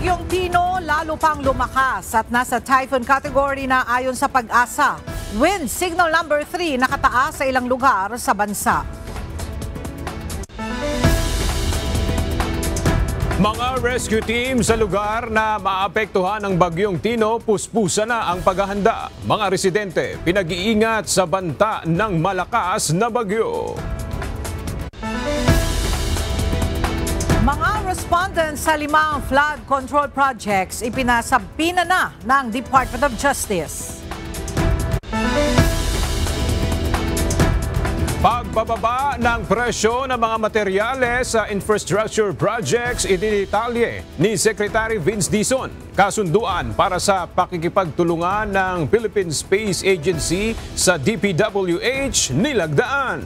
Bagyong Tino lalo pang lumakas at nasa typhoon category na ayon sa Pag-asa. Wind signal number 3 nakataas sa ilang lugar sa bansa. Mga rescue team sa lugar na maapektuhan ng Bagyong Tino, puspusa na ang paghahanda. Mga residente, pinag-iingat sa banta ng malakas na bagyo. Mga respondents sa 5 flood control projects ipinasabina na ng Department of Justice. Pagbababa ng presyo ng mga materyales sa infrastructure projects idinitalye ni Secretary Vince Dizon. Kasunduan para sa pakikipagtulungan ng Philippine Space Agency sa DPWH nilagdaan.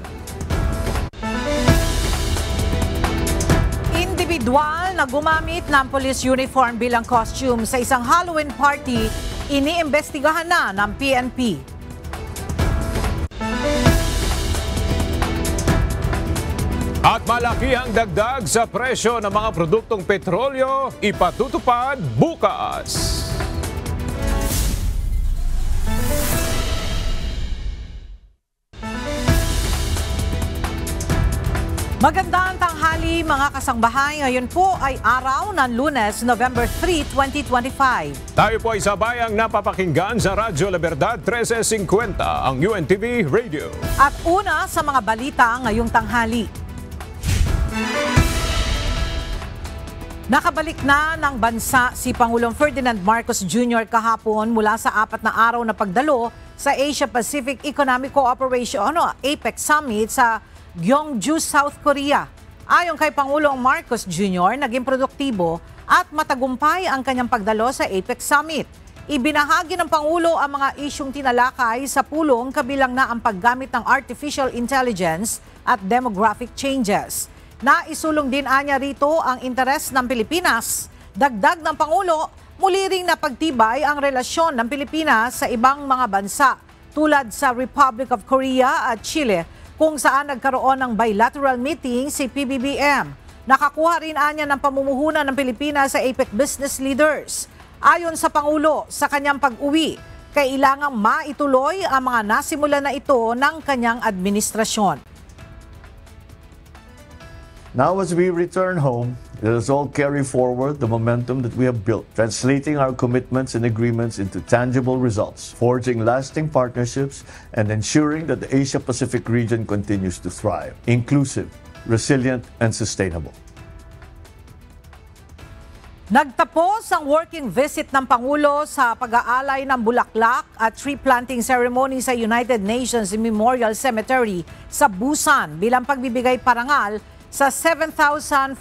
Individual na gumamit ng police uniform bilang costume sa isang Halloween party, iniimbestigahan na ng PNP. At malaki ang dagdag sa presyo ng mga produktong petrolyo, ipatutupad bukas. Magandang tanghali mga kasangbahay. Ngayon po ay araw ng Lunes, November 3, 2025. Tayo po ay sabayang napapakinggan sa Radyo La Verdad 1350, ang UNTV Radio. At una sa mga balita ngayong tanghali. Nakabalik na ng bansa si Pangulong Ferdinand Marcos Jr. kahapon mula sa 4 na araw na pagdalo sa Asia-Pacific Economic Cooperation APEC Summit sa Gyeongju, South Korea. Ayon kay Pangulong Marcos Jr., naging produktibo at matagumpay ang kanyang pagdalo sa APEC Summit. Ibinahagi ng Pangulo ang mga isyong tinalakay sa pulong kabilang na ang paggamit ng artificial intelligence at demographic changes. Naisulong din anya rito ang interes ng Pilipinas. Dagdag ng Pangulo, muli ring napagtibay ang relasyon ng Pilipinas sa ibang mga bansa tulad sa Republic of Korea at Chile, kung saan nagkaroon ng bilateral meeting si PBBM. Nakakuha rin anya ng pamumuhunan ng Pilipinas sa APEC business leaders. Ayon sa Pangulo, sa kanyang pag-uwi, kailangang maituloy ang mga nasimula na ito ng kanyang administrasyon. Now as we return home, let us all carry forward the momentum that we have built, translating our commitments and agreements into tangible results, forging lasting partnerships, and ensuring that the Asia-Pacific region continues to thrive, inclusive, resilient, and sustainable. Nagtapos ang working visit ng Pangulo sa pag-aalay ng bulaklak at tree planting ceremony sa United Nations Memorial Cemetery sa Busan bilang pagbibigay parangal sa 7,420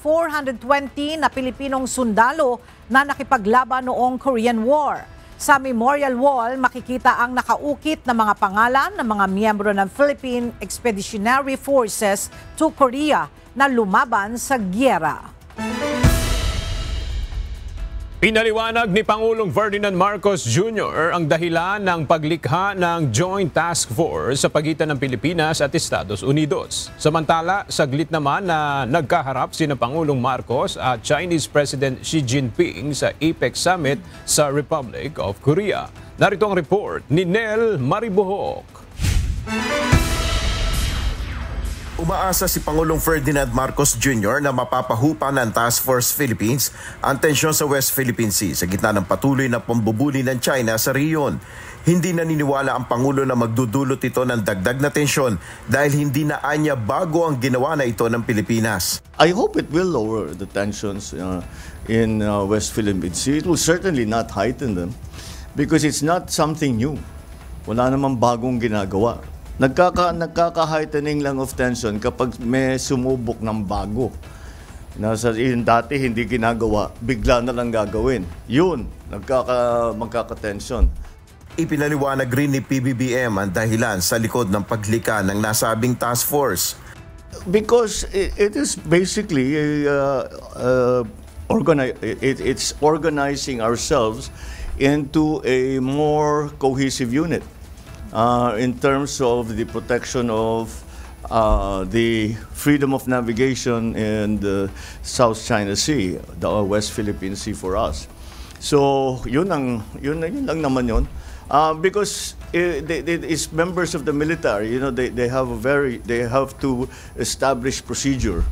na Pilipinong sundalo na nakipaglaban noong Korean War. Sa Memorial Wall, makikita ang nakaukit na mga pangalan ng mga miyembro ng Philippine Expeditionary Forces to Korea na lumaban sa giyera. Pinaliwanag ni Pangulong Ferdinand Marcos Jr. ang dahilan ng paglikha ng Joint Task Force sa pagitan ng Pilipinas at Estados Unidos. Samantala, saglit naman na nagkaharap sina Pangulong Marcos at Chinese President Xi Jinping sa APEC Summit sa Republic of Korea. Narito ang report ni Nel Maribohok. Umaasa si Pangulong Ferdinand Marcos Jr. na mapapahupa ng Task Force Philippines ang tensyon sa West Philippine Sea sa gitna ng patuloy na pambubuli ng China sa riyon. Hindi naniniwala ang Pangulo na magdudulot ito ng dagdag na tensyon dahil hindi na anya bago ang ginawa na ito ng Pilipinas. I hope it will lower the tensions in West Philippine Sea. It will certainly not heighten them because it's not something new. Wala namang bagong ginagawa. Nagkaka-heightening lang of tension kapag may sumubok ng bago. Dati hindi ginagawa, bigla na lang gagawin. Yun, magkaka-tension. Ipinaliwanag rin ni PBBM ang dahilan sa likod ng paglika ng nasabing task force. Because it is basically it's organizing ourselves into a more cohesive unit. In terms of the protection of the freedom of navigation in the South China Sea, the West Philippine Sea for us. So yun lang naman yun. Because it's members of the military, they have to establish procedure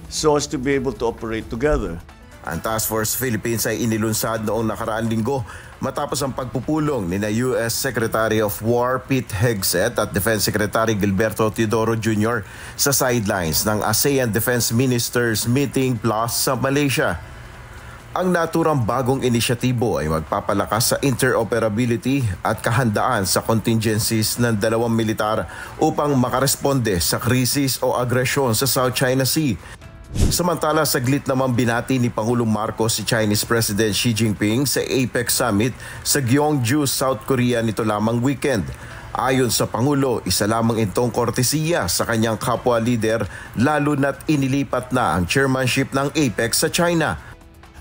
so as to be able to operate together. Ang Task Force Philippines ay inilunsad noong nakaraang linggo matapos ang pagpupulong ni US Secretary of War Pete Hegseth at Defense Secretary Gilberto Teodoro Jr. sa sidelines ng ASEAN Defense Ministers Meeting Plus sa Malaysia. Ang naturang bagong inisyatibo ay magpapalakas sa interoperability at kahandaan sa contingencies ng dalawang militar upang makaresponde sa krisis o agresyon sa South China Sea. Samantala, saglit namang binati ni Pangulong Marcos si Chinese President Xi Jinping sa APEC Summit sa Gyeongju, South Korea nito lamang weekend. Ayon sa Pangulo, isa lamang itong kortesiya sa kanyang kapwa-leader lalo na't inilipat na ang chairmanship ng APEC sa China.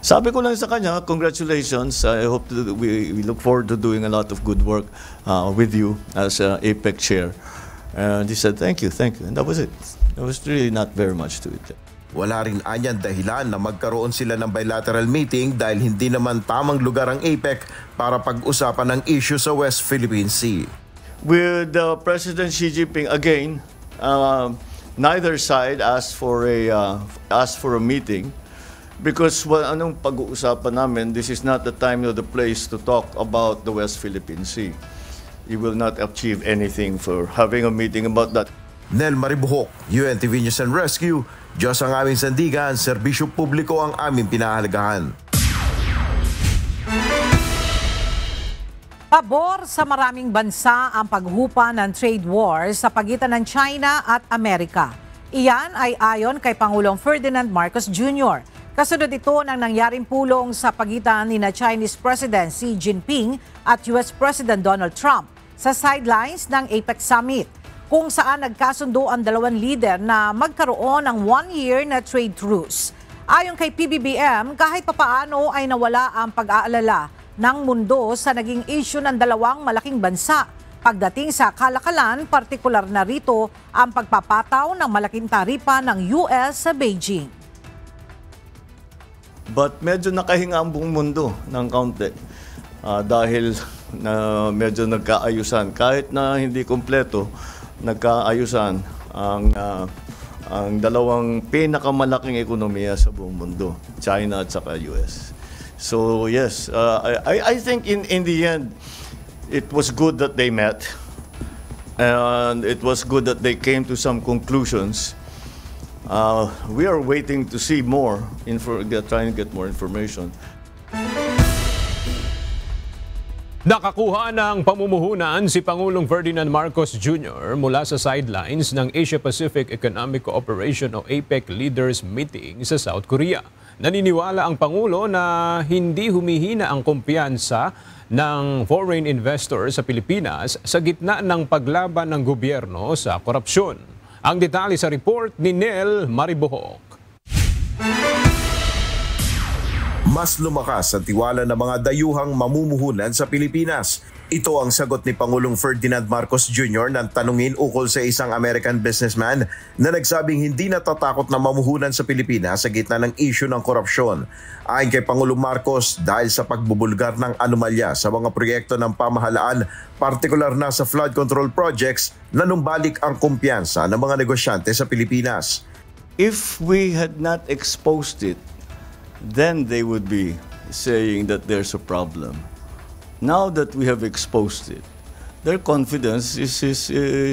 Sabi ko lang sa kanya, congratulations. I hope we look forward to doing a lot of good work with you as APEC chair. And he said, thank you. And that was it. There was really not very much to it. Wala rin anyan dahilan na magkaroon sila ng bilateral meeting dahil hindi naman tamang lugar ang APEC para pag-usapan ng issue sa West Philippine Sea. With President Xi Jinping again, neither side asked for a meeting because anong pag-uusapan namin, this is not the time or the place to talk about the West Philippine Sea. You will not achieve anything for having a meeting about that. Nel Maribuhok, UNTV News and Rescue. Diyos ang aming sandigan, serbisyo publiko ang aming pinahalagahan. Pabor sa maraming bansa ang paghupa ng trade wars sa pagitan ng China at Amerika. Iyan ay ayon kay Pangulong Ferdinand Marcos Jr. Kasunod ito ng nangyaring pulong sa pagitan ni Chinese President Xi Jinping at US President Donald Trump sa sidelines ng APEC Summit, kung saan nagkasundo ang dalawang leader na magkaroon ng 1-year na trade truce. Ayon kay PBBM, kahit papaano ay nawala ang pag-aalala ng mundo sa naging issue ng dalawang malaking bansa. Pagdating sa kalakalan, partikular na rito ang pagpapataw ng malaking taripa ng US sa Beijing. But medyo nakahinga ang buong mundo ng kaunti dahil medyo nagkaayusan. Kahit na hindi kompleto, nagkaayusan ang dalawang pinakamalaking ekonomiya sa buong mundo, China at saka US. So yes, I think in the end, it was good that they met, and it was good that they came to some conclusions. We are waiting to see more, trying to get more information. Nakakuha ng pamumuhunan si Pangulong Ferdinand Marcos Jr. mula sa sidelines ng Asia-Pacific Economic Cooperation o APEC Leaders Meeting sa South Korea. Naniniwala ang Pangulo na hindi humihina ang kumpiyansa ng foreign investors sa Pilipinas sa gitna ng paglaban ng gobyerno sa korupsyon. Ang detalye sa report ni Nel Maribuhok. Mas lumakas ang tiwala ng mga dayuhang mamumuhunan sa Pilipinas. Ito ang sagot ni Pangulong Ferdinand Marcos Jr. nang tanungin ukol sa isang American businessman na nagsabing hindi natatakot na mamuhunan sa Pilipinas sa gitna ng issue ng korupsyon. Ayon kay Pangulong Marcos, dahil sa pagbubulgar ng anomalya sa mga proyekto ng pamahalaan, partikular na sa flood control projects, nanumbalik ang kumpiyansa ng mga negosyante sa Pilipinas. If we had not exposed it, then they would be saying that there's a problem. Now that we have exposed it, their confidence is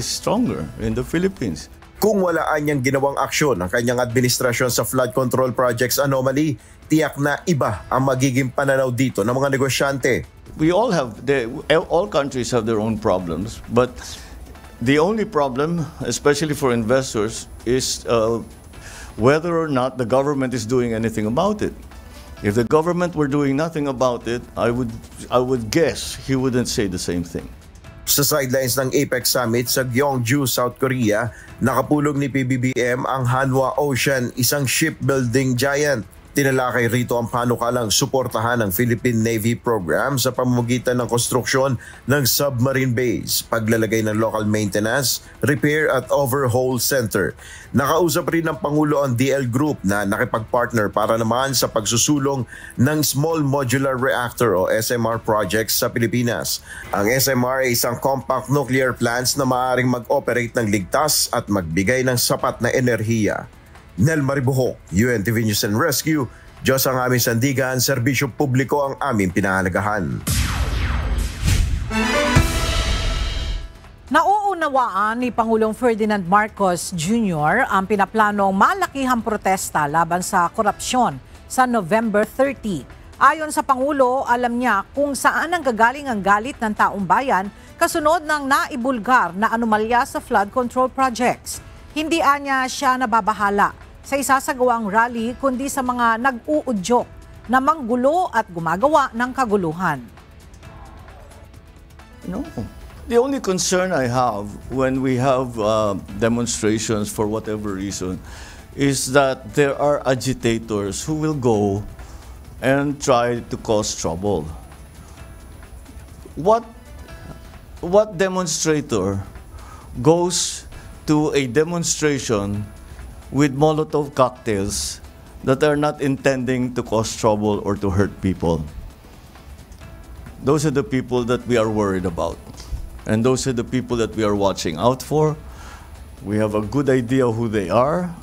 stronger in the Philippines. Kung walaan niyang ginawang aksyon ang kanyang administrasyon sa flood control projects anomaly, tiyak na iba ang magiging pananaw dito ng mga negosyante. All countries have their own problems, but the only problem, especially for investors, is whether or not the government is doing anything about it. If the government were doing nothing about it, I would guess he wouldn't say the same thing. Sa sidelines ng APEC Summit sa Gyeongju, South Korea, nakapulong ni PBBM ang Hanwha Ocean, isang shipbuilding giant. Tinalakay rito ang panukalang suportahan ng Philippine Navy program sa pamamagitan ng konstruksyon ng submarine base, paglalagay ng local maintenance, repair at overhaul center. Nakausap rin ng Pangulo ang DL Group na nakipagpartner para naman sa pagsusulong ng Small Modular Reactor o SMR projects sa Pilipinas. Ang SMR ay isang compact nuclear plants na maaaring mag-operate ng ligtas at magbigay ng sapat na enerhiya. Nel Maribuhok, UNTV News and Rescue. Diyos ang aming sandigan, serbisyo publiko ang aming pinahalagahan. Nauunawaan ni Pangulong Ferdinand Marcos Jr. ang pinaplanong malakihang protesta laban sa korupsyon sa November 30. Ayon sa Pangulo, alam niya kung saan ang gagaling ang galit ng taong bayan kasunod ng naibulgar na anomalya sa flood control projects. Hindi anya siya nababahala sa isasagawang rally kundi sa mga nag-uudyok na manggulo at gumagawa ng kaguluhan. No. The only concern I have when we have demonstrations for whatever reason is that there are agitators who will go and try to cause trouble. What demonstrator goes to a demonstration with Molotov cocktails that are not intending to cause trouble or to hurt people? Those are the people that we are worried about. And those are the people that we are watching out for. We have a good idea who they are.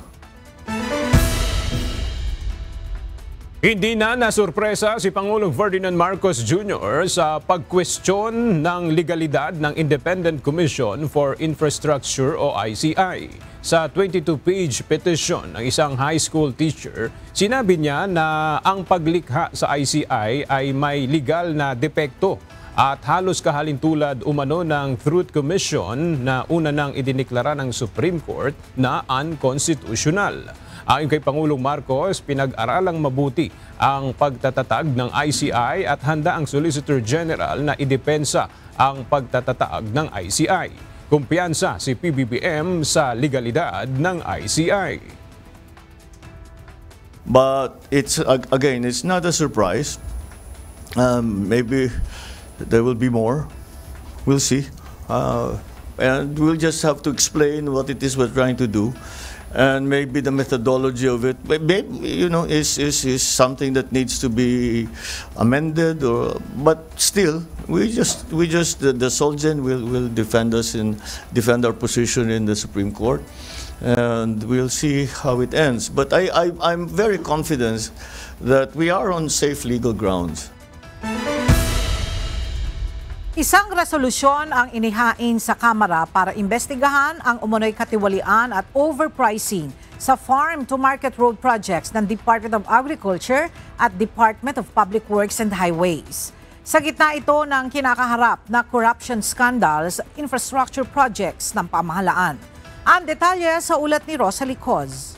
Hindi na nasurpresa si Pangulong Ferdinand Marcos Jr. sa pagkwestiyon ng legalidad ng Independent Commission for Infrastructure o ICI. Sa 22-page petition ng isang high school teacher, sinabi niya na ang paglikha sa ICI ay may legal na depekto at halos kahalintulad umano ng Truth Commission na una nang idiniklara ng Supreme Court na unconstitutional. Ayon kay Pangulong Marcos, pinag-aralang mabuti ang pagtatatag ng ICI at handa ang Solicitor General na idepensa ang pagtatatag ng ICI. Kumpiyansa si PBBM sa legalidad ng ICI. But it's not a surprise. Maybe there will be more. We'll see. And we'll just have to explain what it is we're trying to do. And maybe the methodology of it, is something that needs to be amended. But still, the Solgen will defend us and defend our position in the Supreme Court, and we'll see how it ends. But I'm very confident that we are on safe legal grounds. Isang resolusyon ang inihain sa Kamara para imbestigahan ang umunoy katiwalian at overpricing sa farm-to-market road projects ng Department of Agriculture at Department of Public Works and Highways. Sa gitna ito ng kinakaharap na corruption scandals, infrastructure projects ng pamahalaan. Ang detalye sa ulat ni Rosalie Coz.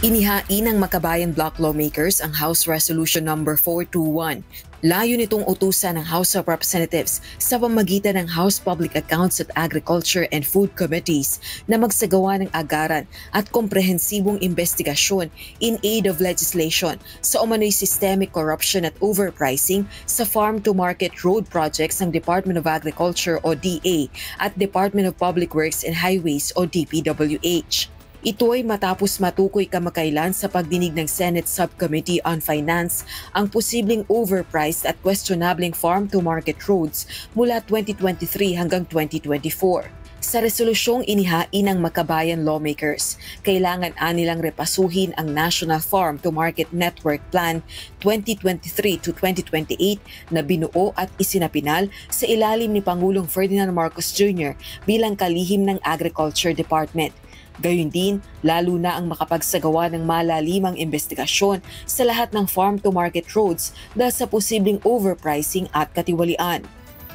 Inihain ng Makabayan Bloc lawmakers ang House Resolution No. 421. Layo nitong utusan ng House of Representatives sa pamamagitan ng House Public Accounts at Agriculture and Food Committees na magsagawa ng agaran at komprehensibong investigasyon in aid of legislation sa umano'y systemic corruption at overpricing sa farm-to-market road projects ng Department of Agriculture o DA at Department of Public Works and Highways o DPWH. Ito ay matapos matukoy kamakailan sa pagdinig ng Senate Subcommittee on Finance ang posibleng overpriced at questionabling farm-to-market roads mula 2023 hanggang 2024. Sa resolusyong inihain ng Makabayan lawmakers, kailangan anilang repasuhin ang National Farm-to-Market Network Plan 2023 to 2028 na binuo at isinapinal sa ilalim ni Pangulong Ferdinand Marcos Jr. bilang kalihim ng Agriculture Department. Gayun din, lalo na ang makapagsagawa ng malalimang investigasyon sa lahat ng farm-to-market roads dahil sa posibleng overpricing at katiwalian.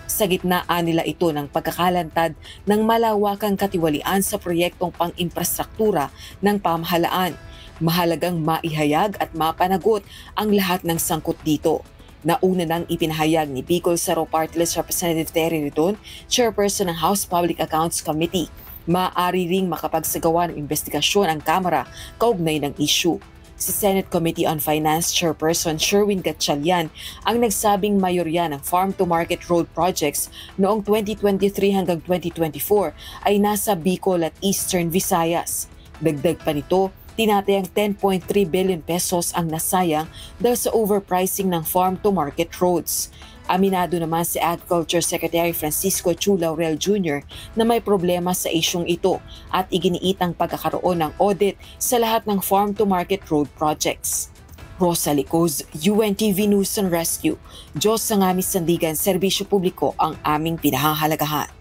Sa gitna nila ito ng pagkakalantad ng malawakang katiwalian sa proyektong pang-infrastruktura ng pamahalaan, mahalagang maihayag at mapanagot ang lahat ng sangkot dito. Nauna nang ipinahayag ni Bicol Saro Party List Representative Terry Ridon, chairperson ng House Public Accounts Committee, Maaari ring makapagsagawa ng investigasyon ang Kamara kaugnay ng issue. Si Senate Committee on Finance Chairperson Sherwin Gatchalian ang nagsabing mayorya ng farm-to-market road projects noong 2023 hanggang 2024 ay nasa Bicol at Eastern Visayas. Dagdag pa nito, tinatayang 10.3 billion pesos ang nasayang dahil sa overpricing ng farm-to-market roads. Aminado naman si Agriculture Secretary Francisco Chu Laurel Jr. na may problema sa isyung ito at iginiit ang pagkakaroon ng audit sa lahat ng farm-to-market road projects. Rosa Licoz, UNTV News and Rescue. Diyos sa aming sandigan, serbisyo publiko ang aming pinahahalagahan.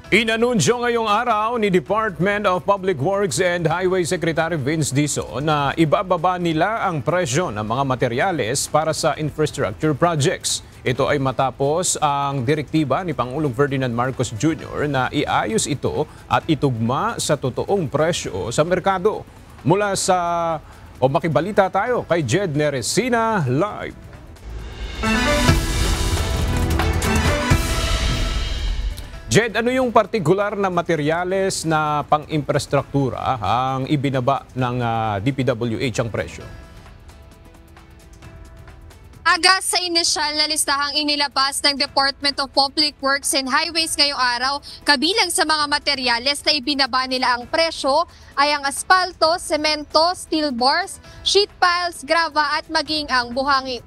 Inanunsyo ngayong araw ni Department of Public Works and Highway Secretary Vince Dizon na ibababa nila ang presyo ng mga materyales para sa infrastructure projects. Ito ay matapos ang direktiba ni Pangulong Ferdinand Marcos Jr. na iayos ito at itugma sa totoong presyo sa merkado. Makibalita tayo kay Jed Neresina live. Jed, ano yung partikular na materyales na pang-infrastruktura ang ibinaba ng DPWH ang presyo? Aga sa inisyal na listahang inilabas ng Department of Public Works and Highways ngayong araw, kabilang sa mga materyales na ibinaba nila ang presyo ay ang asfalto, semento, steel bars, sheet piles, grava at maging ang buhangin.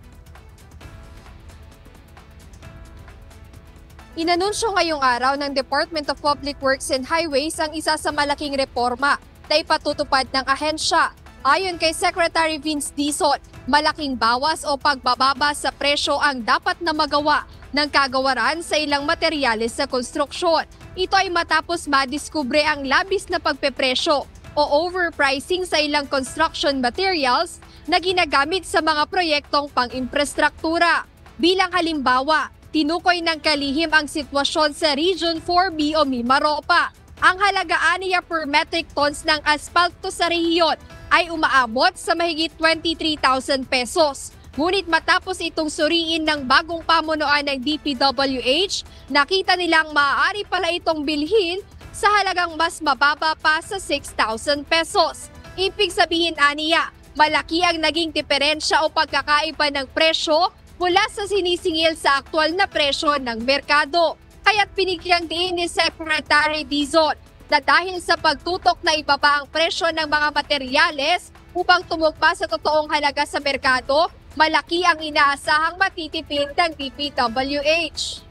Inanunsyo ngayong araw ng Department of Public Works and Highways ang isa sa malaking reforma na ipatutupad ng ahensya. Ayon kay Secretary Vince Dizon, malaking bawas o pagbababa sa presyo ang dapat na magawa ng kagawaran sa ilang materyales sa konstruksyon. Ito ay matapos madiskubre ang labis na pagpepresyo o overpricing sa ilang construction materials na ginagamit sa mga proyektong pang-infrastruktura. Bilang halimbawa, tinukoy ng kalihim ang sitwasyon sa Region 4B o Mimaropa. Ang halagaan niya per metric tons ng asfalto sa rehiyon ay umaabot sa mahigit 23,000 pesos. Ngunit matapos itong suriin ng bagong pamunuan ng DPWH, nakita nilang maaari pala itong bilhin sa halagang mas mababa pa sa 6,000 pesos. Ibig sabihin aniya, malaki ang naging diferensya o pagkakaiba ng presyo mula sa sinisingil sa aktual na presyo ng merkado. Kaya't pinigyang diin ni Secretary Dizon na dahil sa pagtutok na ibaba ang presyo ng mga materyales upang tumugma sa totoong halaga sa merkado, malaki ang inaasahang matitipid ng DPWH.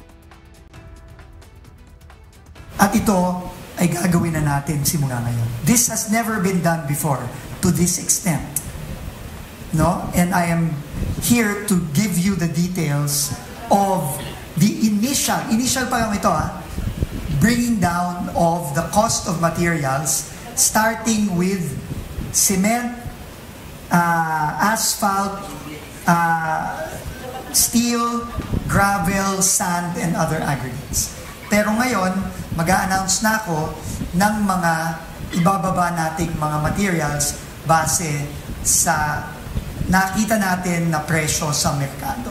At ito ay gagawin na natin simula ngayon. This has never been done before to this extent. No? And I am here to give you the details of the initial pa lang ito bringing down of the cost of materials, starting with cement, asphalt, steel, gravel, sand, and other aggregates. Pero ngayon, mag-a-announce na ako ng mga ibababa nating mga materials base sa nakita natin na presyo sa merkado.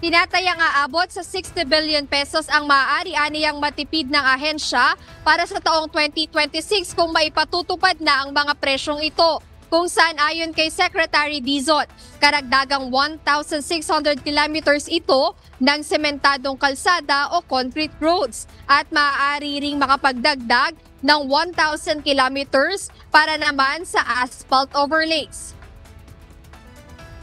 Tinatayang aabot sa 60 billion pesos ang maaari-aniyang matipid ng ahensya para sa taong 2026 kung maipatutupad na ang mga presyong ito. Kung saan ayon kay Secretary Dizon, karagdagang 1,600 kilometers ito ng sementadong kalsada o concrete roads at maaari ring makapagdagdag ng 1,000 kilometers para naman sa asphalt overlays.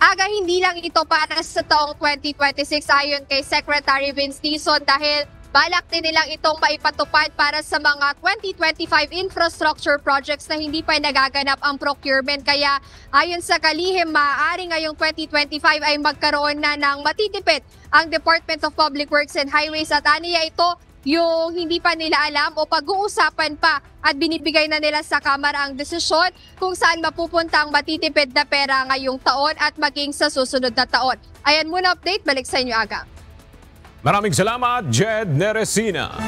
Aga hindi lang ito para sa taong 2026 ayon kay Secretary Vince Dizon dahil balak din nilang itong maipatupad para sa mga 2025 infrastructure projects na hindi pa nagaganap ang procurement. Kaya ayon sa kalihim, maaari ngayong 2025 ay magkaroon na ng matitipid ang Department of Public Works and Highways at aniya ito yung hindi pa nila alam o pag-uusapan pa at binibigay na nila sa Kamara ang desisyon kung saan mapupunta ang matitipid na pera ngayong taon at maging sa susunod na taon. Ayan muna update, balik sa inyo Aga. Maraming salamat, Jed Neresina.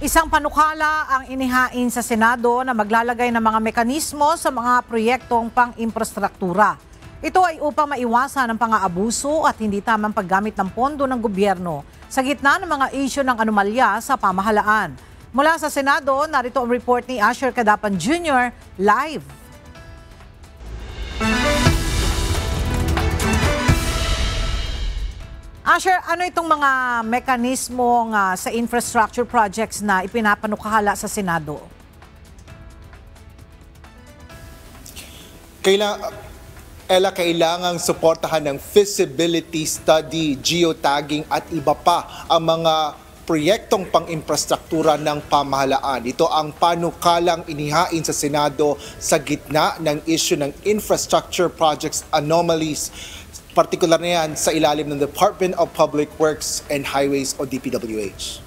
Isang panukala ang inihain sa Senado na maglalagay ng mga mekanismo sa mga proyektong pang-infrastruktura. Ito ay upang maiwasan ang pang-aabuso at hindi tamang paggamit ng pondo ng gobyerno sa gitna ng mga isyu ng anomalya sa pamahalaan. Mula sa Senado, narito ang report ni Asher Cadapan Jr. live. Asher, ano itong mga mekanismo sa infrastructure projects na ipinapanukala sa Senado? Kailangang suportahan ng feasibility study, geotagging at iba pa ang mga proyektong pang-infrastruktura ng pamahalaan. Ito ang panukalang inihain sa Senado sa gitna ng issue ng infrastructure projects anomalies, partikular na yan sa ilalim ng Department of Public Works and Highways o DPWH.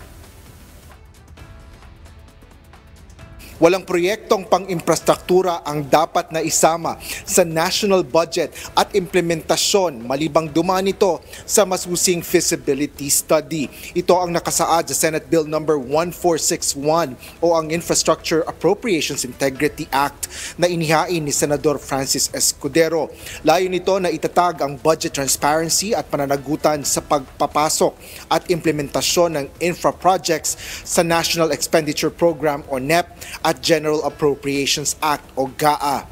Walang proyektong pang-infrastruktura ang dapat na isama sa national budget at implementasyon malibang dumaan ito sa masusing feasibility study. Ito ang nakasaad sa Senate Bill number 1461 o ang Infrastructure Appropriations Integrity Act na inihain ni Senador Francis Escudero. Layo nito na itatag ang budget transparency at pananagutan sa pagpapasok at implementasyon ng infra projects sa National Expenditure Program o NEP at General Appropriations Act o GAA.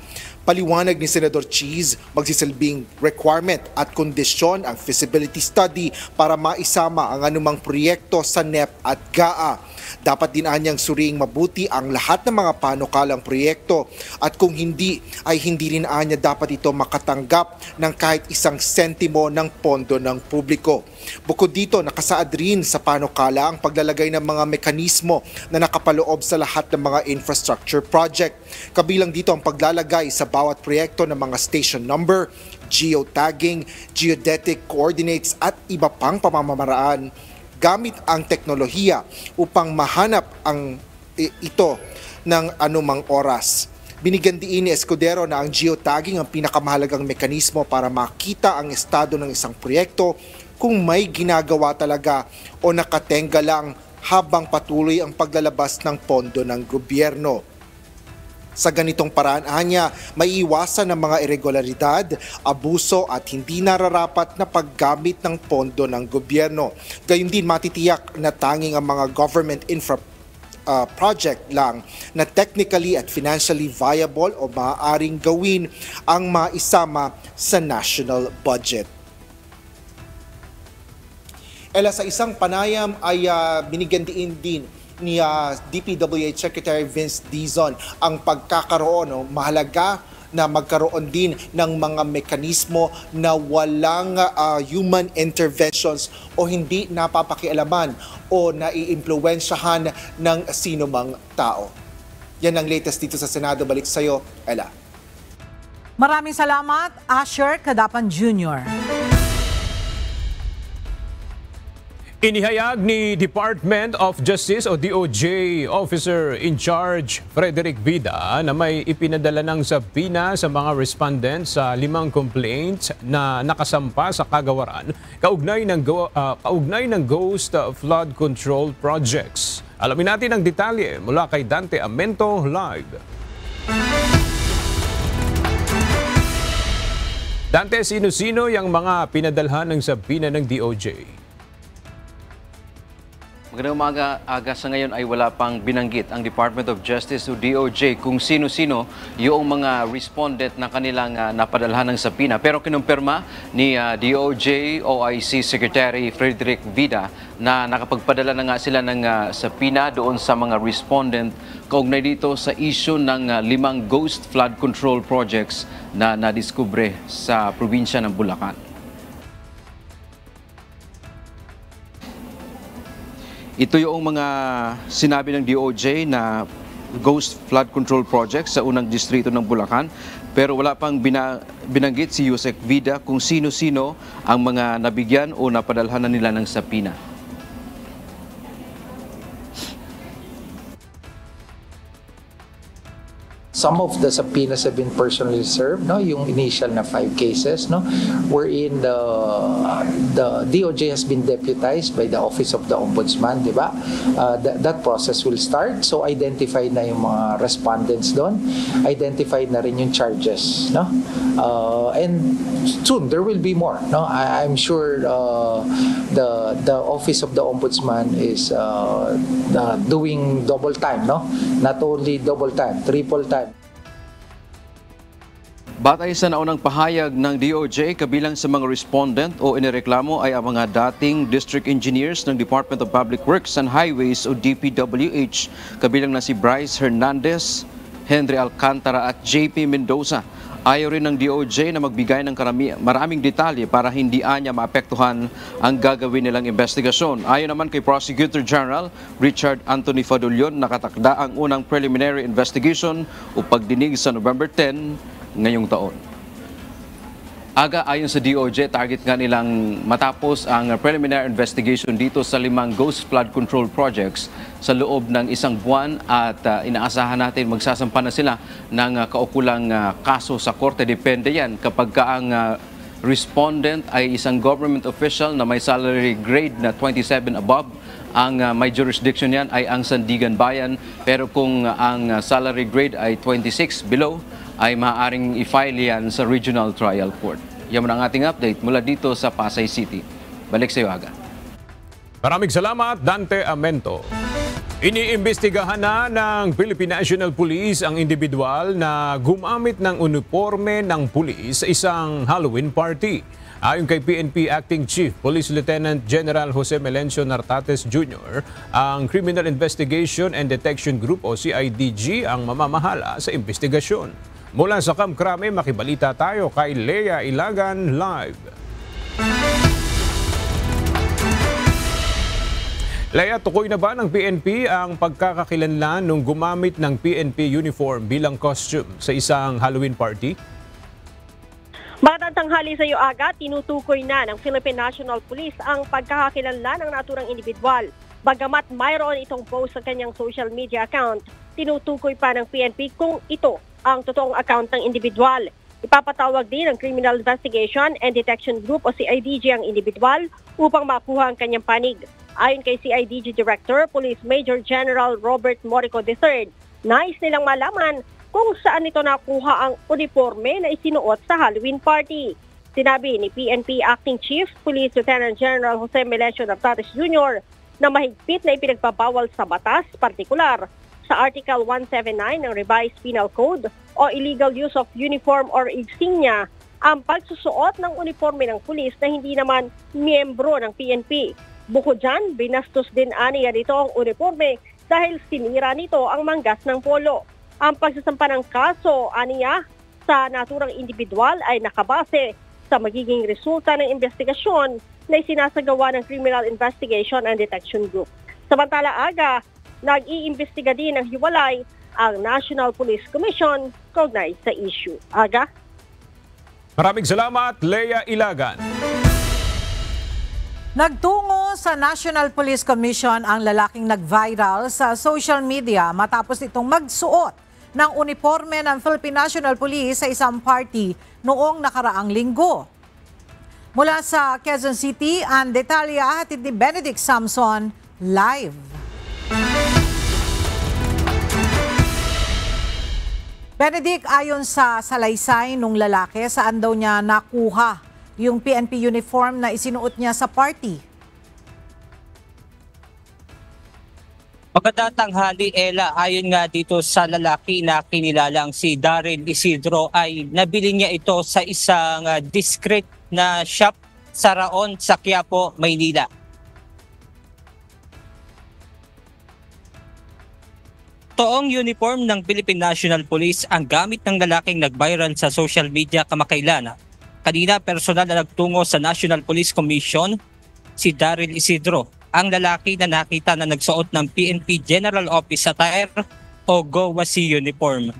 Paliwanag ni Senador Cheese, magsisilbing requirement at kondisyon ang feasibility study para maisama ang anumang proyekto sa NEP at GAA. Dapat din anyang suriing mabuti ang lahat ng mga panukalang proyekto at kung hindi, ay hindi rin anya dapat ito makatanggap ng kahit isang sentimo ng pondo ng publiko. Bukod dito, nakasaad rin sa panukala ang paglalagay ng mga mekanismo na nakapaloob sa lahat ng mga infrastructure project. Kabilang dito ang paglalagay sa bawat proyekto ng mga station number, geotagging, geodetic coordinates at iba pang pamamaraan gamit ang teknolohiya upang mahanap ang ito ng anumang oras. Binigyan diin ni Escudero na ang geotagging ang pinakamahalagang mekanismo para makita ang estado ng isang proyekto kung may ginagawa talaga o nakatenga lang habang patuloy ang paglalabas ng pondo ng gobyerno. Sa ganitong paraan, anya, maiiwasan ng mga irregularidad, abuso at hindi nararapat na paggamit ng pondo ng gobyerno. Gayun din matitiyak na tanging ang mga government infra project lang na technically at financially viable o maaaring gawin ang maisama sa national budget. Sa isang panayam ay binigyan din ni DPWH Secretary Vince Dizon ang pagkakaroon mahalaga na magkaroon din ng mga mekanismo na walang human interventions o hindi napapakialaman o naiimpluwensyahan ng sinumang tao. Yan ang latest dito sa Senado. Balik sa iyo, Ella. Maraming salamat, Asher Cadapan Jr. Inihayag ni Department of Justice o DOJ Officer in Charge Frederick Vida na may ipinadala ng subpoena sa mga respondents sa 5 complaints na nakasampa sa kagawaran kaugnay ng Ghost Flood Control Projects. Alamin natin ang detalye mula kay Dante Amento live. Dante, sino-sino yung mga pinadalhan ng subpoena ng DOJ? Magandang umaga, sa ngayon ay wala pang binanggit ang Department of Justice o DOJ kung sino-sino yung mga respondent na kanilang napadalhan ng subpoena. Pero kinumpirma ni DOJ OIC Secretary Frederick Vida na nakapagpadala na nga sila ng subpoena doon sa mga respondent kaugnay dito sa issue ng 5 ghost flood control projects na nadiskubre sa probinsya ng Bulacan. Ito yung mga sinabi ng DOJ na ghost flood control project sa unang distrito ng Bulacan. Pero wala pang binanggit si Yusek Vida kung sino-sino ang mga nabigyan o napadalhan na nila ng subpoena. some of the subpoenas have been personally served, no, yung initial na 5 cases, no, wherein the DOJ has been deputized by the Office of the Ombudsman, di ba? That process will start. So identified na yung mga respondents doon, identified na rin yung charges, no? And soon there will be more, no? I'm sure the Office of the Ombudsman is doing double time, no? Not only double time, triple time. Batay sa naunang pahayag ng DOJ, kabilang sa mga respondent o inireklamo ay ang mga dating district engineers ng Department of Public Works and Highways o DPWH, kabilang na si Bryce Hernandez, Henry Alcantara at JP Mendoza. Ayaw rin ng DOJ na magbigay ng maraming detalye para hindi anya maapektuhan ang gagawin nilang investigasyon. Ayon naman kay Prosecutor General Richard Anthony Fadulion, nakatakda ang unang preliminary investigation o pagdinig sa November 10 ngayong taon. Aga, ayon sa DOJ, target nga nilang matapos ang preliminary investigation dito sa 5 ghost flood control projects sa loob ng 1 buwan at inaasahan natin magsasampa na sila ng kaukulang kaso sa korte. Depende yan kapag ang respondent ay isang government official na may salary grade na 27 above. Ang may jurisdiction yan ay ang Sandigan Bayan, pero kung ang salary grade ay 26 below, ay maaaring i-file yan sa Regional Trial Court. Yan muna ang ating update mula dito sa Pasay City. Balik sa iyo, Aga. Maraming salamat, Dante Amento. Iniimbestigahan na ng Philippine National Police ang individual na gumamit ng uniforme ng pulis sa isang Halloween party. Ayon kay PNP Acting Chief Police Lieutenant General Jose Melencio Nartates Jr., ang Criminal Investigation and Detection Group o CIDG ang mamamahala sa investigasyon. Mula sa Kamkrame, makibalita tayo kay Lea Ilagan live. Lea, tukoy na ba ng PNP ang pagkakakilanlan nung gumamit ng PNP uniform bilang costume sa isang Halloween party? Magandang tanghali sa iyo, Aga. Tinutukoy na ng Philippine National Police ang pagkakakilanlan ng naturang individual. Bagamat mayroon itong post sa kanyang social media account, tinutukoy pa ng PNP kung ito ang totoong account ng individual. Ipapatawag din ng Criminal Investigation and Detection Group o CIDG ang individual upang makuha ang kanyang panig. Ayon kay CIDG Director, Police Major General Robert Morico III, nais nilang malaman kung saan ito nakuha ang uniforme na isinuot sa Halloween party. Sinabi ni PNP Acting Chief Police Lieutenant General Jose Melencio Nartates Jr. na mahigpit na ipinagbabawal sa batas, partikular sa Article 179 ng Revised Penal Code o illegal use of uniform or insignia ang pagsusuot ng uniforme ng pulis na hindi naman miyembro ng PNP. Bukod dyan, binastos din aniya nito ang uniforme dahil sinira nito ang manggas ng polo. Ang pagsasampa ng kaso aniya sa naturang individual ay nakabase sa magiging resulta ng investigasyon na isinasagawa ng Criminal Investigation and Detection Group. Samantala, Aga, nag-iimbestiga din ng hiwalay ang National Police Commission kaugnay sa issue. Aga? Maraming salamat, Lea Ilagan. Nagtungo sa National Police Commission ang lalaking nag-viral sa social media matapos itong magsuot ng uniforme ng Philippine National Police sa isang party noong nakaraang linggo. Mula sa Quezon City, ang detalya hatid ni Benedict Samson live. Benedict, ayon sa salaysay nung lalaki, saan daw niya nakuha yung PNP uniform na isinuot niya sa party? Magandang tanghali, Ella. Ayon nga dito sa lalaki na kinilalang si Daryl Isidro ay nabili niya ito sa isang discreet na shop sa Raon sa Quiapo, Maynila. Toong uniform ng Philippine National Police ang gamit ng lalaking nag-viral sa social media kamakailan. Kanina personal na nagtungo sa National Police Commission si Daryl Isidro, ang lalaki na nakita na nagsuot ng PNP General Office attire o GOWASI uniform.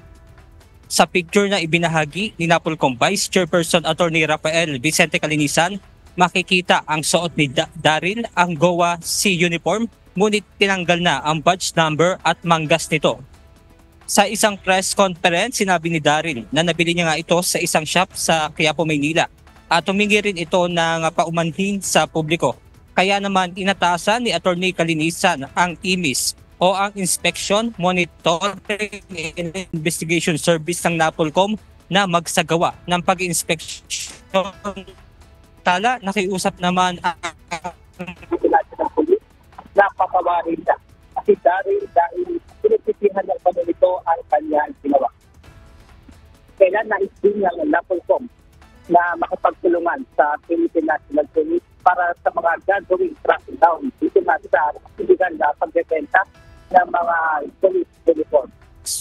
Sa picture na ibinahagi ni Napolcom Vice Chairperson Attorney Rafael Vicente Calinisan, makikita ang suot ni Daryl ang GOWASI uniform, ngunit tinanggal na ang badge number at manggas nito. Sa isang press conference, sinabi ni Daryl na nabili niya nga ito sa isang shop sa Quiapo, Maynila at humingi rin ito ng paumanhin sa publiko. Kaya naman inatasan ni Attorney Kalinisan ang IMIS o ang Inspection, Monitoring and Investigation Service ng NAPOLCOM na magsagawa ng pag-inspeksyon. Tala, nakiusap naman ang napapawarin siya. Kasi dahil pinagtitihan ng panulito ang kanyang ginawa. Kailan nais-din ng NAPOLCOM na makapagtulungan sa Philippine National Police para sa mga gagawing crackdown dito na sa illegal na pagbebenta ng mga police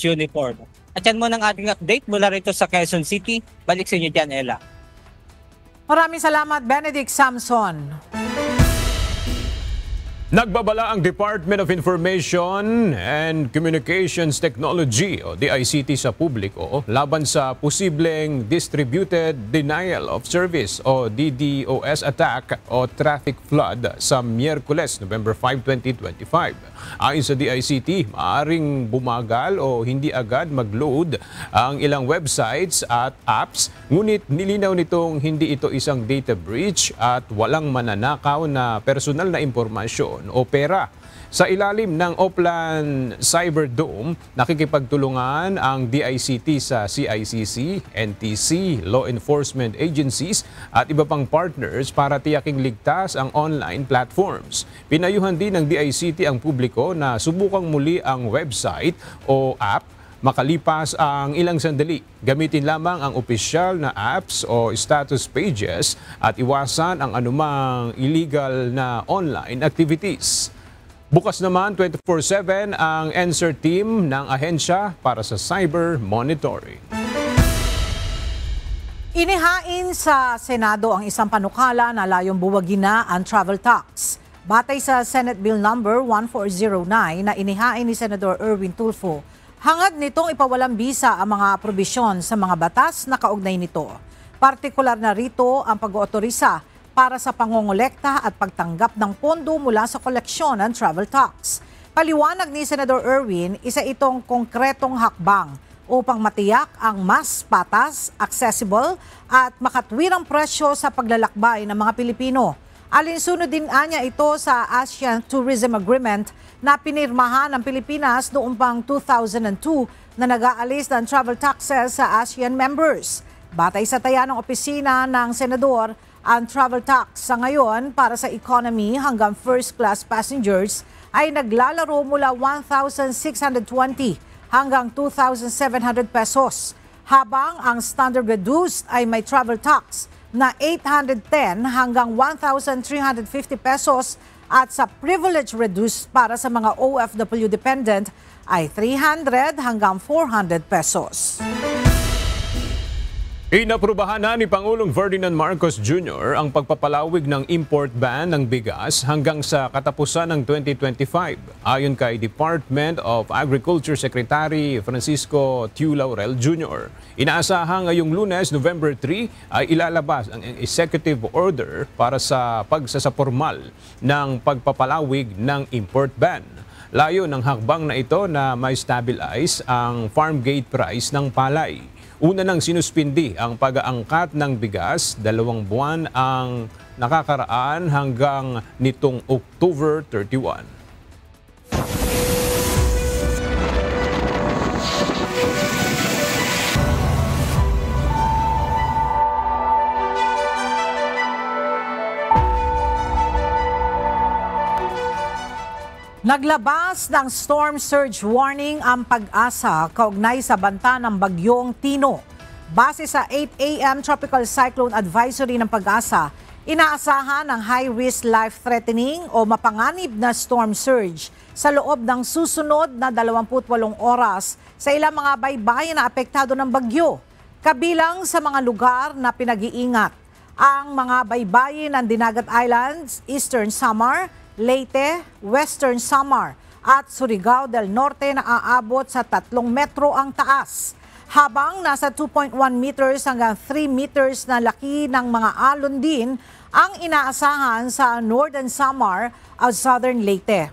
uniform. At yan mo ng ating update mula rito sa Quezon City. Balik sa inyo dyan, Ella. Maraming salamat, Benedict Samson. Nagbabala ang Department of Information and Communications Technology o DICT sa publiko laban sa posibleng Distributed Denial of Service o DDoS attack o traffic flood sa Miyerkules, November 5, 2025. Ayon sa DICT, maaaring bumagal o hindi agad mag-load ang ilang websites at apps, ngunit nilinaw nitong hindi ito isang data breach at walang mananakaw na personal na impormasyon o pera. Sa ilalim ng Oplan Cyberdome, nakikipagtulungan ang DICT sa CICC, NTC, law enforcement agencies at iba pang partners para tiyaking ligtas ang online platforms. Pinayuhan din ng DICT ang publiko na subukang muli ang website o app makalipas ang ilang sandali. Gamitin lamang ang opisyal na apps o status pages at iwasan ang anumang illegal na online activities. Bukas naman 24/7 ang NSER team ng ahensya para sa cyber monitoring. Inihain sa Senado ang isang panukala na layong buwagin na ang travel tax. Batay sa Senate Bill number 1409 na inihain ni Senador Erwin Tulfo, hangad nitong ipawalang bisa ang mga probisyon sa mga batas na kaugnay nito. Partikular na rito ang pag-ootorisa para sa pangongolekta at pagtanggap ng pondo mula sa koleksyon ng travel tax. Paliwanag ni Senador Erwin, isa itong konkretong hakbang upang matiyak ang mas patas, accessible at makatwirang presyo sa paglalakbay ng mga Pilipino. Alinsunod din anya ito sa ASEAN Tourism Agreement na pinirmahan ng Pilipinas noong pang 2002 na nag-aalis ng travel taxes sa ASEAN members. Batay sa taya ng opisina ng Senador, ang travel tax sa ngayon para sa economy hanggang first class passengers ay naglalaro mula 1,620 hanggang 2,700 pesos, habang ang standard reduced ay may travel tax na 810 hanggang 1,350 pesos at sa privilege reduced para sa mga OFW dependent ay 300 hanggang 400 pesos. Inaprubahan na ni Pangulong Ferdinand Marcos Jr. ang pagpapalawig ng import ban ng bigas hanggang sa katapusan ng 2025. Ayon kay Department of Agriculture Secretary Francisco Tiu Laurel Jr. Inaasahan ngayong Lunes, November 3, ay ilalabas ang executive order para sa pagsasapormal ng pagpapalawig ng import ban. Layo ng hakbang na ito na may stabilize ang farm gate price ng palay. Una nang sinuspindi ang pag-aangkat ng bigas, 2 buwan ang nakakaraan hanggang nitong October 31. Naglabas ng storm surge warning ang Pag-asa kaugnay sa banta ng bagyong Tino. Base sa 8 a.m. Tropical Cyclone Advisory ng Pag-asa, inaasahan ang high-risk life-threatening o mapanganib na storm surge sa loob ng susunod na 28 oras sa ilang mga baybayin na apektado ng bagyo. Kabilang sa mga lugar na pinag-iingat ang mga baybayin ng Dinagat Islands, Eastern Samar, Leyte, Western Samar at Surigao del Norte na aabot sa 3 metro ang taas, habang nasa 2.1 meters hanggang 3 meters na laki ng mga alon din ang inaasahan sa Northern Samar at Southern Leyte.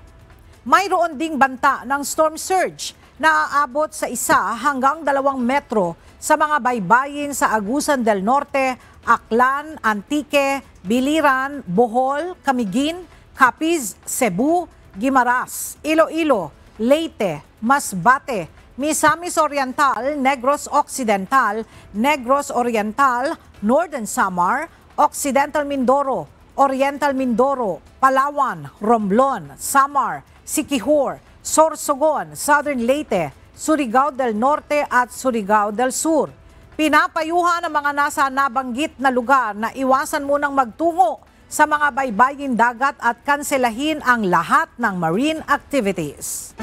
Mayroon ding banta ng storm surge na aabot sa 1 hanggang 2 metro sa mga baybayin sa Agusan del Norte, Aklan, Antique, Biliran, Bohol, Camiguin, Capiz, Cebu, Guimaras, Iloilo, Leyte, Masbate, Misamis Oriental, Negros Occidental, Negros Oriental, Northern Samar, Occidental Mindoro, Oriental Mindoro, Palawan, Romblon, Samar, Siquijor, Sorsogon, Southern Leyte, Surigao del Norte at Surigao del Sur. Pinapayuhan ang mga nasa nabanggit na lugar na iwasan munang magtungo sa mga baybayin dagat at kanselahin ang lahat ng marine activities.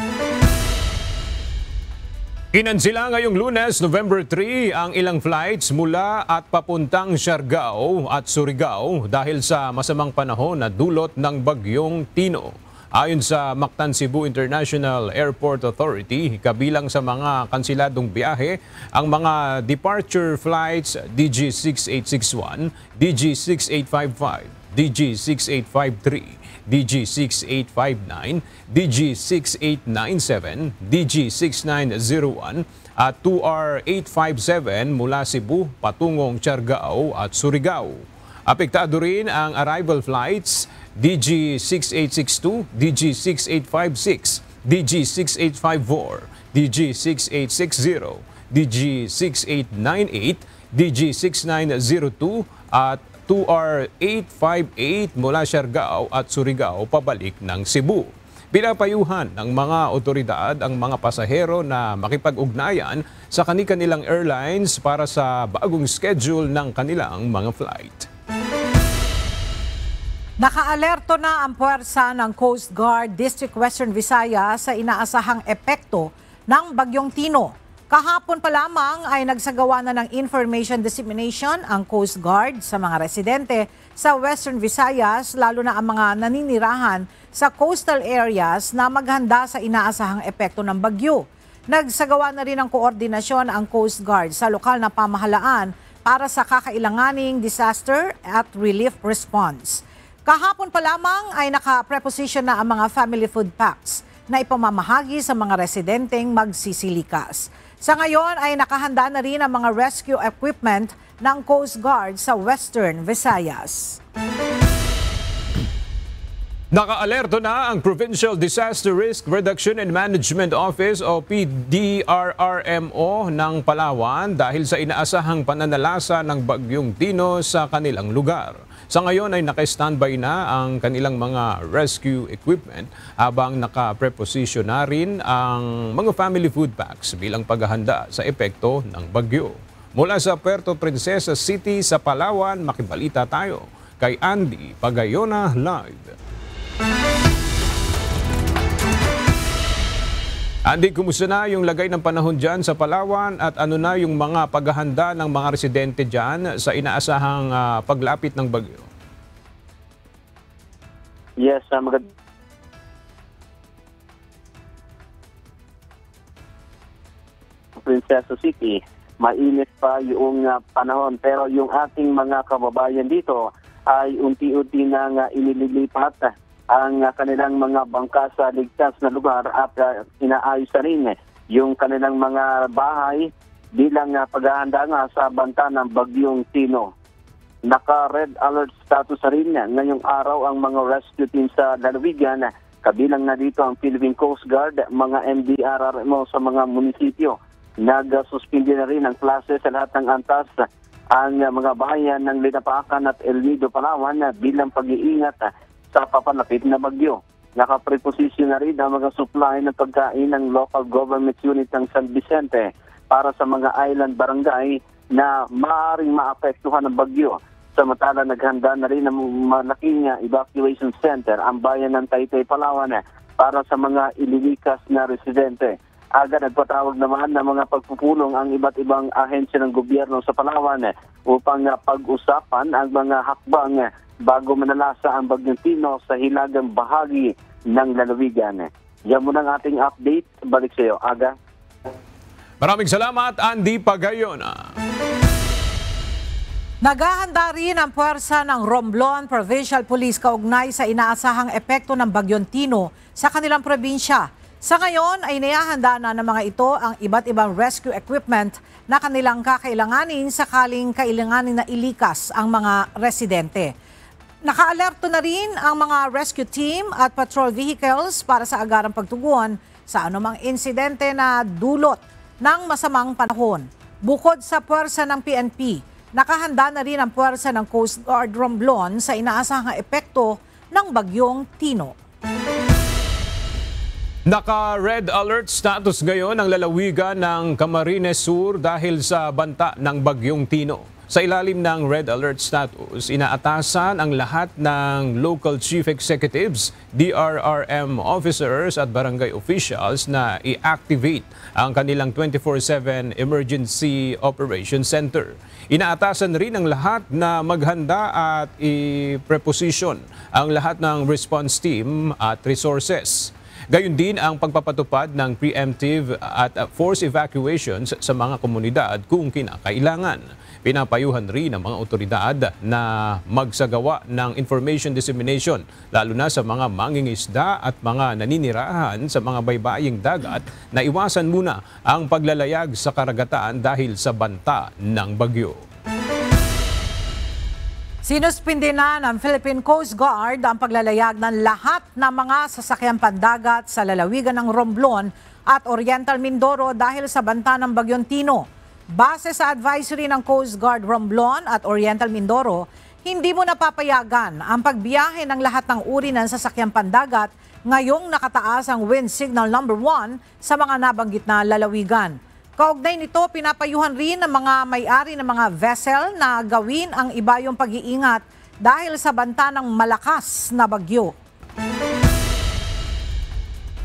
Kinansila ngayong Lunes, November 3, ang ilang flights mula at papuntang Siargao at Surigao dahil sa masamang panahon na dulot ng bagyong Tino. Ayon sa Mactan Cebu International Airport Authority, kabilang sa mga kansiladong biyahe ang mga departure flights DG6861, DG6855, DG6853, DG6859, DG6897, DG6901 at 2R857 mula Cebu patungong Siargao at Surigao. Apektado rin ang arrival flights DG6862, DG6856, DG6854, DG6860, DG6898, DG6902 at 2R858 mula Siargao at Surigao pabalik ng Cebu. Pinapayuhan ng mga otoridad ang mga pasahero na makipag-ugnayan sa kani-kanilang airlines para sa bagong schedule ng kanilang mga flight. Nakaalerto na ang puwersa ng Coast Guard District Western Visayas sa inaasahang epekto ng Bagyong Tino. Kahapon pa lamang ay nagsagawa na ng information dissemination ang Coast Guard sa mga residente sa Western Visayas, lalo na ang mga naninirahan sa coastal areas na maghanda sa inaasahang epekto ng bagyo. Nagsagawa na rin ng koordinasyon ang Coast Guard sa lokal na pamahalaan para sa kakailanganing disaster at relief response. Kahapon pa lamang ay naka-preposition na ang mga family food packs na ipamamahagi sa mga residenteng magsisilikas. Sa ngayon ay nakahanda na rin ang mga rescue equipment ng Coast Guard sa Western Visayas. Nakaalerto na ang Provincial Disaster Risk Reduction and Management Office o PDRRMO ng Palawan dahil sa inaasahang pananalasa ng Bagyong Tino sa kanilang lugar. Sa ngayon ay naka-standby na ang kanilang mga rescue equipment habang naka-preposition na rin ang mga family food packs bilang paghahanda sa epekto ng bagyo. Mula sa Puerto Princesa City sa Palawan, makibalita tayo kay Andy Pagayona Live. Andy, kumusta na yung lagay ng panahon dyan sa Palawan at ano na yung mga paghahanda ng mga residente dyan sa inaasahang paglapit ng bagyo? Yes, maganda. Princesa City, mainit pa yung panahon pero yung ating mga kababayan dito ay unti-unti nang inililipat ang kanilang mga bangka sa ligtas na lugar at inaayos na rin yung kanilang mga bahay bilang paghahanda nga sa banta ng Bagyong Tino. Naka-red alert status na rin ngayong araw ang mga rescue team sa lalawigan, kabilang na dito ang Philippine Coast Guard, mga MDRRMO sa mga munisipyo. Nag-suspindi na rin ang klase sa lahat ng antas ang mga bayan ng Linapakan at El Nido, Palawan bilang pag-iingat sa papalapit na bagyo. Nakapreposition na rin ang mga supply ng pagkain ng local government unit ng San Vicente para sa mga island barangay na maaaring maapektuhan ng bagyo. Samantala, naghanda na rin ang malaking evacuation center ang bayan ng Taytay, Palawan para sa mga ililikas na residente. Aga nagpatawag naman ng mga pagpupulong ang iba't ibang ahensya ng gobyerno sa Palawan upang pag-usapan ang mga hakbang bago manalasa ang Bagyong Tino sa hilagang bahagi ng lalawigan. Yan muna ang ating update. Balik sa iyo, Aga. Maraming salamat, Andy Pagayona. Naghahanda rin ang puwersa ng Romblon Provincial Police kaugnay sa inaasahang epekto ng Bagyong Tino sa kanilang probinsya. Sa ngayon ay niyahanda na ng mga ito ang iba't ibang rescue equipment na kanilang kakailanganin sakaling kailanganin na ilikas ang mga residente. Nakaalerto na rin ang mga rescue team at patrol vehicles para sa agarang pagtugon sa anumang insidente na dulot ng masamang panahon. Bukod sa puwersa ng PNP, nakahanda na rin ang puwersa ng Coast Guard Romblon sa inaasahang epekto ng bagyong Tino. Naka-red alert status ngayon ang lalawigan ng Camarines Sur dahil sa banta ng bagyong Tino. Sa ilalim ng red alert status, inaatasan ang lahat ng local chief executives, DRRM officers at barangay officials na i-activate ang kanilang 24/7 Emergency Operation Center. Inaatasan rin ang lahat na maghanda at i-preposition ang lahat ng response team at resources. Gayon din ang pagpapatupad ng preemptive at force evacuations sa mga komunidad kung kinakailangan. Pinapayuhan rin ang mga otoridad na magsagawa ng information dissemination lalo na sa mga mangingisda at mga naninirahan sa mga baybaying dagat na iwasan muna ang paglalayag sa karagatan dahil sa banta ng bagyo. Sinuspindi na ng Philippine Coast Guard ang paglalayag ng lahat ng mga sasakyang pandagat sa lalawigan ng Romblon at Oriental Mindoro dahil sa banta ng bagyong Tino. Base sa advisory ng Coast Guard Romblon at Oriental Mindoro, hindi mo napapayagan ang pagbiyahe ng lahat ng uri ng sasakyang pandagat ngayong nakataas ang wind signal number 1 sa mga nabanggit na lalawigan. Kaugnay nito, pinapayuhan rin ng mga may-ari ng mga vessel na gawin ang iba yung pag-iingat dahil sa banta ng malakas na bagyo.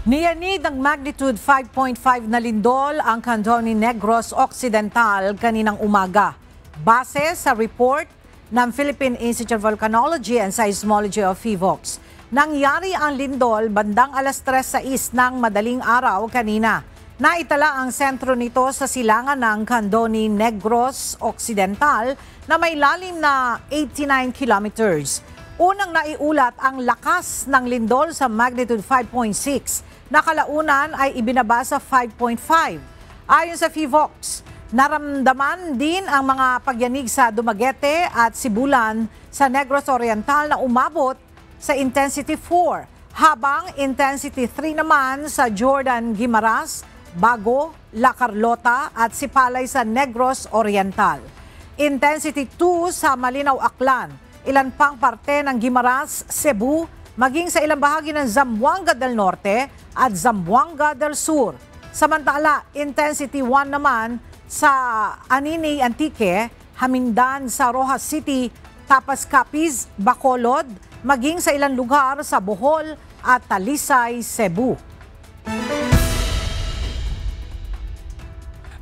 Niyanig ng magnitude 5.5 na lindol ang Candoni Negros Occidental kaninang umaga. Base sa report ng Philippine Institute of Volcanology and Seismology of PHIVOLCS, nangyari ang lindol bandang 3:06 ng madaling araw kanina. Naitala ang sentro nito sa silangan ng Candoni Negros Occidental na may lalim na 89 kilometers. Unang naiulat ang lakas ng lindol sa magnitude 5.6 na kalaunan ay ibinaba sa 5.5. Ayon sa PHIVOLCS, naramdaman din ang mga pagyanig sa Dumaguete at Sibulan sa Negros Oriental na umabot sa intensity 4, habang intensity 3 naman sa Jordan Guimaras, Bago, La Carlota at Sipalay sa Negros Oriental. Intensity 2 sa Malinaw, Aklan, ilan pang parte ng Guimaras, Cebu, maging sa ilang bahagi ng Zamboanga del Norte at Zamboanga del Sur. Samantala, intensity 1 naman sa Anini, Antique, Hamindan sa Rojas City, Tapas Capiz, Bacolod, maging sa ilang lugar sa Bohol at Talisay, Cebu.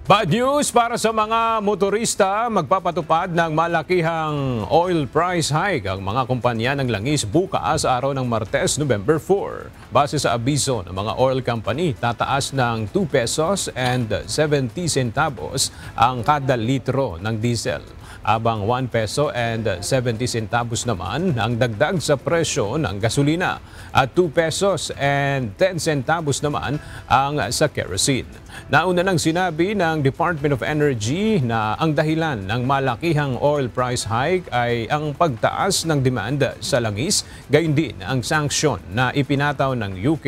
Bad news para sa mga motorista, magpapatupad ng malakihang oil price hike ang mga kumpanya ng langis bukas araw ng Martes, November 4. Base sa abiso ng mga oil company, tataas ng 2 pesos and 70 centavos ang kada litro ng diesel. Abang 1 peso and 70 centavos naman ang dagdag sa presyo ng gasolina at 2 pesos and 10 centavos naman ang sa kerosene. Nauna nang sinabi ng Department of Energy na ang dahilan ng malakihang oil price hike ay ang pagtaas ng demand sa langis, gayon din ang sanksyon na ipinataw ng UK,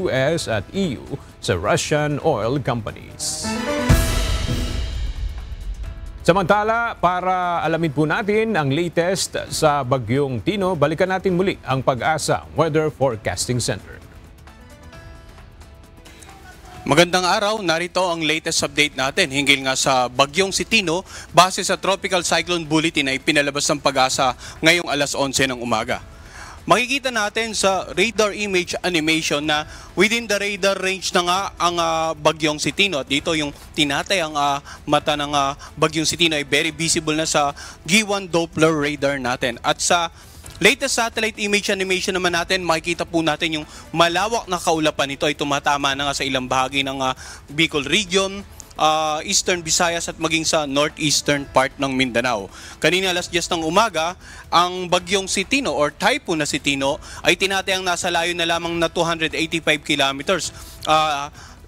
US at EU sa Russian oil companies. Samantala, para alamin po natin ang latest sa bagyong Tino, balikan natin muli ang Pag-asa Weather Forecasting Center. Magandang araw, narito ang latest update natin hinggil nga sa bagyong si Tino base sa Tropical Cyclone Bulletin na ipinalabas ng Pag-asa ngayong 11:00 ng umaga. Makikita natin sa radar image animation na within the radar range na nga ang bagyong si Tino. At dito yung tinatay ang mata ng bagyong si Tino ay very visible na sa G1 Doppler radar natin. At sa latest satellite image animation naman natin, makikita po natin yung malawak na kaulapan nito ay tumatama na nga sa ilang bahagi ng Bicol region, Eastern Visayas at maging sa northeastern part ng Mindanao. Kanina alas 10 ng umaga, ang bagyong si Tino or typhoon na si Tino ay tinatayang nasa layo na lamang na 285 kilometers.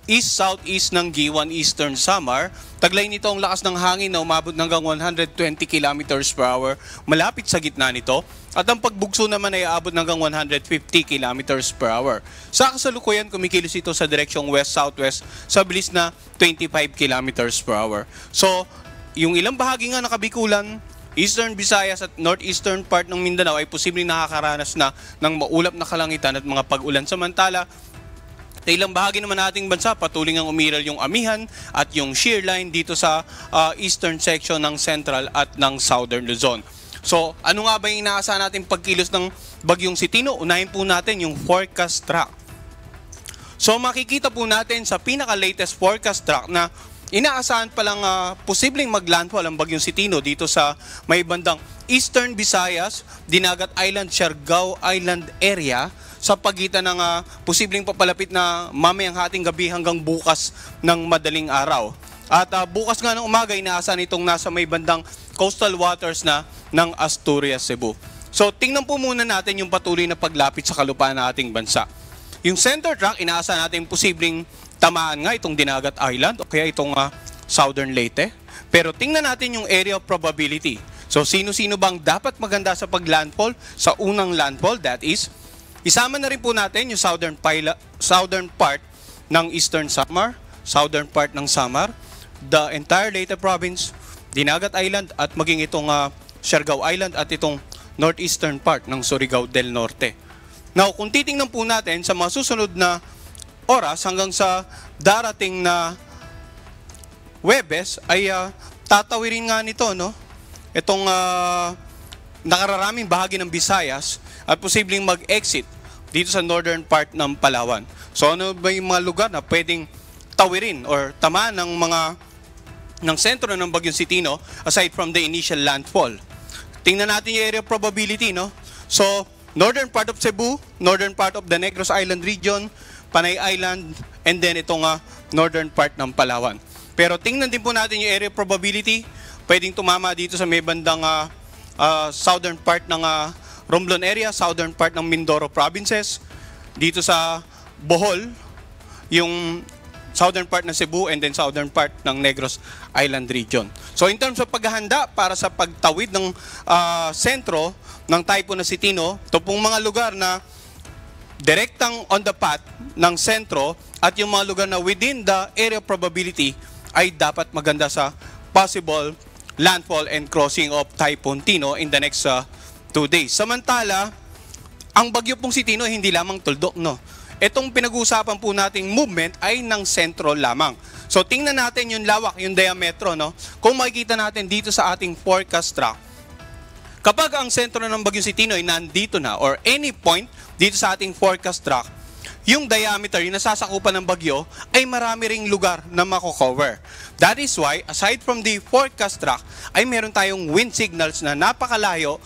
East-southeast ng Giwan, Eastern Samar. Taglay nito ang lakas ng hangin na umabot hanggang 120 kilometers per hour malapit sa gitna nito. At ang pagbugso naman ay aabot hanggang 150 kilometers per hour. Sa kasalukuyan, kumikilos ito sa direksyong west-southwest sa bilis na 25 kilometers per hour. So, yung ilang bahagi nga nakabikulan, Eastern Visayas at northeastern part ng Mindanao ay posibleng nakakaranas na ng maulap na kalangitan at mga pag-ulan. Samantala, sa ilang bahagi naman nating bansa, patuloy ngang umiral yung amihan at yung shear line dito sa eastern section ng central at ng southern Luzon. So, ano nga ba yung inaasahan natin pagkilos ng bagyong si Tino? Unahin po natin yung forecast track. So, makikita po natin sa pinaka-latest forecast track na inaasahan palang posibleng maglandfall ang bagyong si Tino dito sa may bandang Eastern Visayas, Dinagat Island, Siargao Island area sa pagitan ng posibleng papalapit na mamayang hating gabi hanggang bukas ng madaling araw. At bukas nga ng umaga, inaasahan itong nasa may bandang coastal waters na ng Asturias, Cebu. So tingnan po muna natin yung patuloy na paglapit sa kalupaan ng ating bansa. Yung center track, inaasahan natin posibleng tamaan nga itong Dinagat Island o kaya itong Southern Leyte. Pero tingnan natin yung area of probability. So sino-sino bang dapat maganda sa paglandfall? Sa unang landfall, that is, isama na rin po natin yung southern part ng Eastern Samar, southern part ng Samar, the entire Leyte province, Dinagat Island at maging itong Siargao Island at itong northeastern part ng Surigao del Norte. Now, kung titingnan po natin sa mga susunod na oras hanggang sa darating na Huwebes ay tatawirin nga nito, no? Itong nakararaming bahagi ng Visayas at posibleng mag-exit dito sa northern part ng Palawan. So ano ba yung mga lugar na pwedeng tawirin or tamaan ng sentro ng bagyong si Tino aside from the initial landfall? Tingnan natin yung area probability, no? So northern part of Cebu, northern part of the Negros Island region, Panay Island, and then itong northern part ng Palawan. Pero tingnan din po natin yung area probability. Pwedeng tumama dito sa may bandang southern part ng Romblon area, southern part ng Mindoro provinces, dito sa Bohol, yung southern part ng Cebu, and then southern part ng Negros Island region. So in terms of paghahanda para sa pagtawid ng sentro ng typhoon na si Tino, ito pong mga lugar na direktang on the path ng sentro at yung mga lugar na within the area probability ay dapat maganda sa possible landfall and crossing of Typhoon Tino in the next 2 days. Samantala, ang bagyo pong si Tino hindi lamang tuldok, no? Itong pinag-uusapan po nating movement ay ng sentro lamang. So tingnan natin yung lawak, yung diametro, no? Kung makikita natin dito sa ating forecast track, kapag ang sentro ng bagyo si Tino ay nandito na or any point dito sa ating forecast track, yung diameter, yung nasasakupan ng bagyo, ay marami ring lugar na mako-cover. That is why, aside from the forecast track, ay meron tayong wind signals na napakalayo.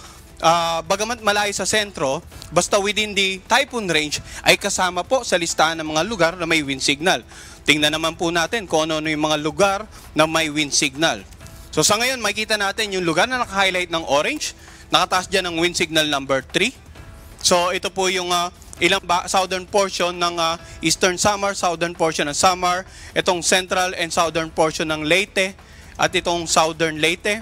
Bagamat malayo sa sentro, basta within the typhoon range, ay kasama po sa listahan ng mga lugar na may wind signal. Tingnan naman po natin kung ano yung mga lugar na may wind signal. So sa ngayon, makikita natin yung lugar na naka-highlight ng orange, nakataas dyan ng wind signal number 3. So ito po yung southern portion ng Eastern Samar, southern portion ng Samar, itong central and southern portion ng Leyte, at itong southern Leyte.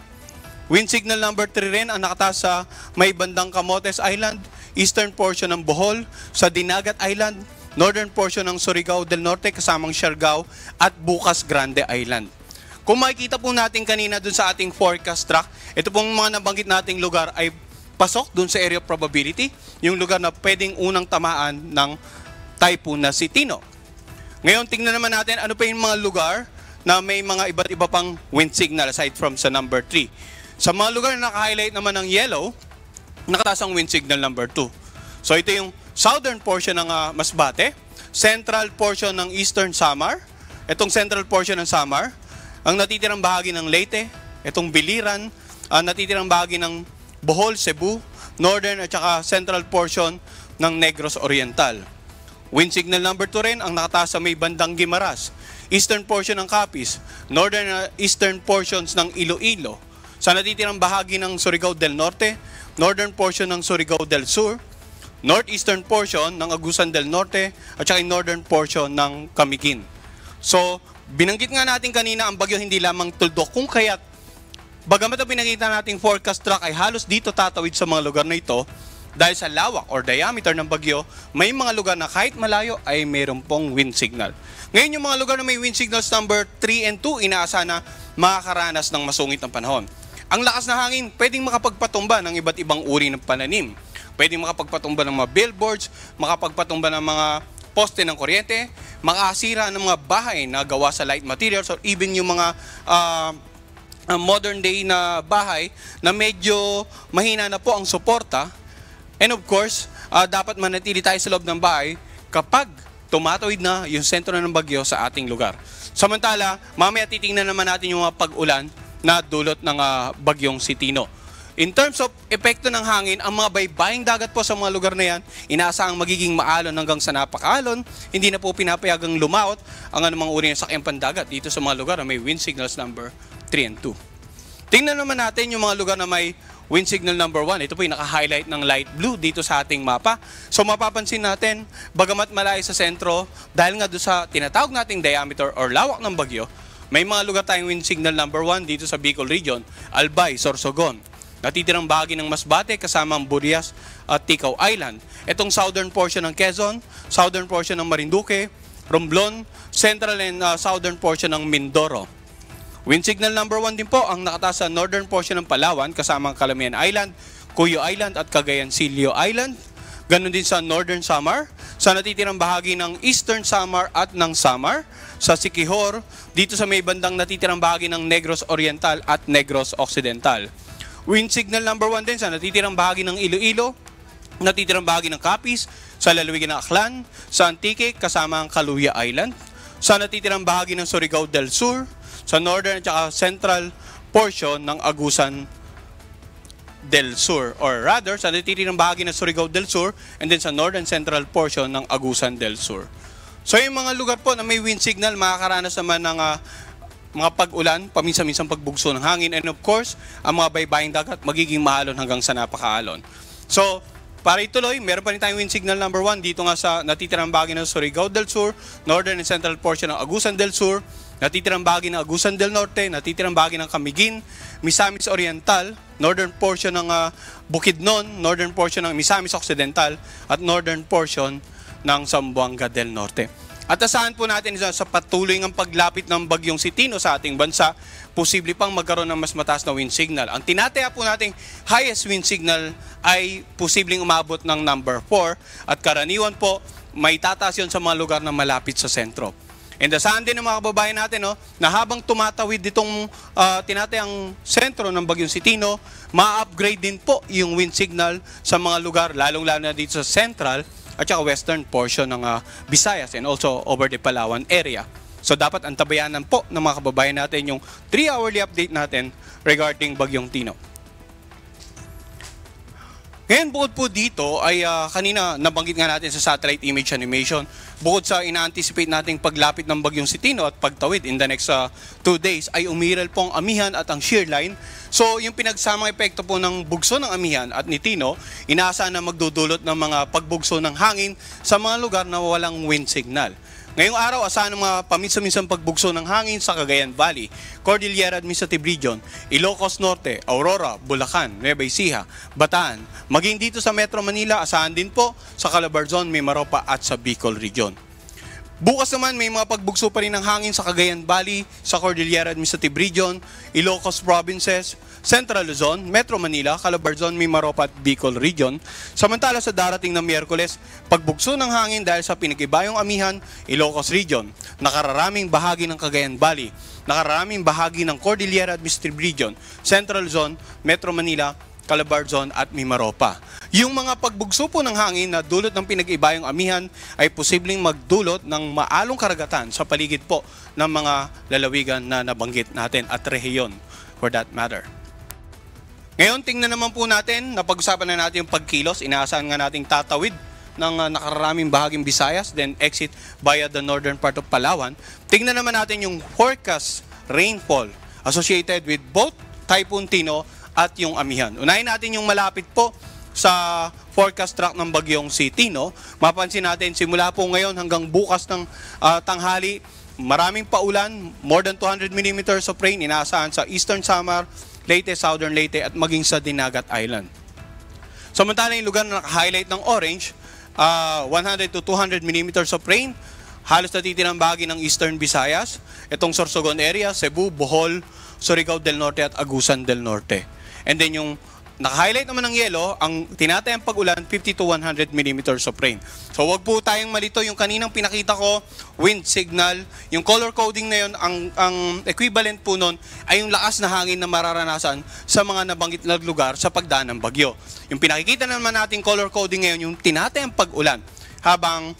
Wind signal number 3 rin ang nakataas sa may bandang Camotes Island, eastern portion ng Bohol, sa Dinagat Island, northern portion ng Surigao del Norte kasamang Siargao, at Bukas Grande Island. Kung makikita po natin kanina dun sa ating forecast track, ito pong mga nabanggit nating lugar ay pasok dun sa area of probability, yung lugar na pwedeng unang tamaan ng typhoon na si Tino. Ngayon, tingnan naman natin ano pa yung mga lugar na may mga iba't iba pang wind signal aside from sa number 3. Sa mga lugar na naka-highlight naman ng yellow, nakataas ang wind signal number 2. So ito yung southern portion ng Masbate, central portion ng Eastern Samar, itong central portion ng Samar, ang natitirang bahagi ng Leyte, itong Biliran, natitirang bahagi ng Bohol, Cebu, northern at saka central portion ng Negros Oriental. Wind signal number 2 rin ang nakataas sa may bandang Guimaras. eastern portion ng Capiz, northern eastern portions ng Iloilo, sa natitirang bahagi ng Surigao del Norte, northern portion ng Surigao del Sur, northeastern portion ng Agusan del Norte, at saka northern portion ng Camiguin. So, binanggit nga natin kanina ang bagyo hindi lamang tuldok, kung kaya't bagamat ang pinakita nating forecast track ay halos dito tatawid sa mga lugar na ito, dahil sa lawak or diameter ng bagyo, may mga lugar na kahit malayo ay mayroon pong wind signal. Ngayon yung mga lugar na may wind signals number 3 and 2, inaasahan na makakaranas ng masungit ng panahon. Ang lakas na hangin pwedeng makapagpatumba ng iba't ibang uri ng pananim. Pwedeng makapagpatumba ng mga billboards, makapagpatumba ng mga poste ng kuryente, makasira ng mga bahay na gawa sa light materials, or even yung mga modern day na bahay na medyo mahina na po ang suporta. And of course, dapat manatili tayo sa loob ng bahay kapag tumatawid na yung sentro ng bagyo sa ating lugar. Samantala, mamaya titingnan naman natin yung mga pag-ulan na dulot ng bagyong si Tino. In terms of epekto ng hangin, ang mga baybaying dagat po sa mga lugar na yan, inaasahang magiging maalon hanggang sa napakaalon. Hindi na po pinapayagang lumaot ang anumang uri ng sakyang pandagat dito sa mga lugar na may wind signals number 3 and 2. Tingnan naman natin yung mga lugar na may wind signal number 1. Ito po yung naka-highlight ng light blue dito sa ating mapa. So mapapansin natin, bagamat malayo sa sentro, dahil nga doon sa tinatawag nating diameter or lawak ng bagyo, may mga lugar tayong wind signal number 1 dito sa Bicol Region, Albay, Sorsogon. Natitirang bahagi ng Masbate kasama ang Burias at Ticao Island. Itong southern portion ng Quezon, southern portion ng Marinduque, Romblon, central and southern portion ng Mindoro. Wind signal number 1 din po ang nakataas sa northern portion ng Palawan kasama ang Calamian Island, Cuyo Island at Cagayancillo Island. Ganon din sa northern Samar, sa natitirang bahagi ng eastern Samar at ng Samar, sa Siquijor, dito sa may bandang natitirang bahagi ng Negros Oriental at Negros Occidental. Wind signal number 1 din sa natitirang bahagi ng Iloilo, natitirang bahagi ng Capiz, sa lalawigan ng Aklan, sa Antique kasama ang Caluya Island, sa natitirang bahagi ng Surigao del Sur, sa northern at saka central portion ng Agusan del Sur, or rather sa natitirang bahagi ng Surigao del Sur and then sa northern central portion ng Agusan del Sur. So yung mga lugar po na may wind signal, makakaranas naman ng mga pag-ulan, paminsan-minsang pagbugso ng hangin, and of course, ang mga baybaying dagat magiging maalon hanggang sa napakaalon. So, para ituloy, meron pa rin tayong wind signal number 1 dito nga sa natitirang bahagi ng Surigao del Sur, northern and central portion ng Agusan del Sur, natitirang bahagi ng Agusan del Norte, natitirang bahagi ng Camiguin, Misamis Oriental, northern portion ng Bukidnon, northern portion ng Misamis Occidental, at northern portion ng Zamboanga del Norte. At asahan po natin sa patuloy ng paglapit ng bagyong si Tino sa ating bansa, posible pang magkaroon ng mas mataas na wind signal. Ang tinataya po nating highest wind signal ay posibleng umabot ng number 4, at karaniwan po may tataas yun sa mga lugar na malapit sa sentro. And asahan din ng mga kababayan natin na habang tumatawid ditong tinatayang sentro ng bagyong si Tino, ma-upgrade din po yung wind signal sa mga lugar, lalong-lalo na dito sa central at saka western portion ng Visayas and also over the Palawan area. So dapat antabayanan po ng mga kababayan natin yung 3-hourly update natin regarding bagyong Tino. Ngayon, bukod po dito ay kanina nabanggit nga natin sa satellite image animation, bukod sa ina-anticipate nating paglapit ng bagyong si Tino at pagtawid in the next 2 days ay umiral po ang amihan at ang shear line. So yung pinagsamang epekto po ng bugso ng amihan at ni Tino, inaasahan na magdudulot ng mga pagbugso ng hangin sa mga lugar na walang wind signal. Ngayong araw, asahan ng mga paminsan-minsang pagbugso ng hangin sa Cagayan Valley, Cordillera Administrative Region, Ilocos Norte, Aurora, Bulacan, Nueva Ecija, Bataan. Maging dito sa Metro Manila, asahan din po sa Calabarzon, Mimaropa at sa Bicol Region. Bukas naman, may mga pagbugso pa rin ng hangin sa Cagayan Valley, sa Cordillera Administrative Region, Ilocos Provinces, Central Luzon, Metro Manila, Calabarzon, Mimaropa at Bicol Region. Samantala sa darating na Miyerkules, pagbugso ng hangin dahil sa pinag-ibayong amihan, Ilocos Region, nakararaming bahagi ng Cagayan Valley, nakararaming bahagi ng Cordillera Administrative Region, Central Luzon, Metro Manila, Calabarzon at Mimaropa. Yung mga pagbugso po ng hangin na dulot ng pinag-ibayong amihan ay posibleng magdulot ng maalong karagatan sa paligid po ng mga lalawigan na nabanggit natin at rehiyon for that matter. Ngayon, tingnan naman po natin, napag-usapan na natin yung pagkilos, inaasahan nga nating tatawid ng nakararaming bahaging Visayas, then exit via the northern part of Palawan. Tingnan naman natin yung forecast rainfall associated with both Typhoon Tino at yung Amihan. Unahin natin yung malapit po sa forecast track ng bagyong si Tino. Mapansin natin simula po ngayon hanggang bukas ng tanghali, maraming paulan, more than 200 millimeters of rain inaasahan sa Eastern Samar, Leyte, Southern Leyte at maging sa Dinagat Island. Samantala yung lugar na naka-highlight ng orange, 100 to 200 millimeters of rain, halos natitirang bahagi ng Eastern Visayas, itong Sorsogon area, Cebu, Bohol, Surigao del Norte at Agusan del Norte. And then yung naka-highlight naman ng yellow, ang tinatayang pag-ulan, 50 to 100 millimeters of rain. So wag po tayong malito, yung kaninang pinakita ko, wind signal, yung color coding na yun, ang equivalent po nun ay yung lakas na hangin na mararanasan sa mga nabanggit na lugar sa pagdaan ng bagyo. Yung pinakikita naman natin color coding ngayon, yung tinatayang pag-ulan, habang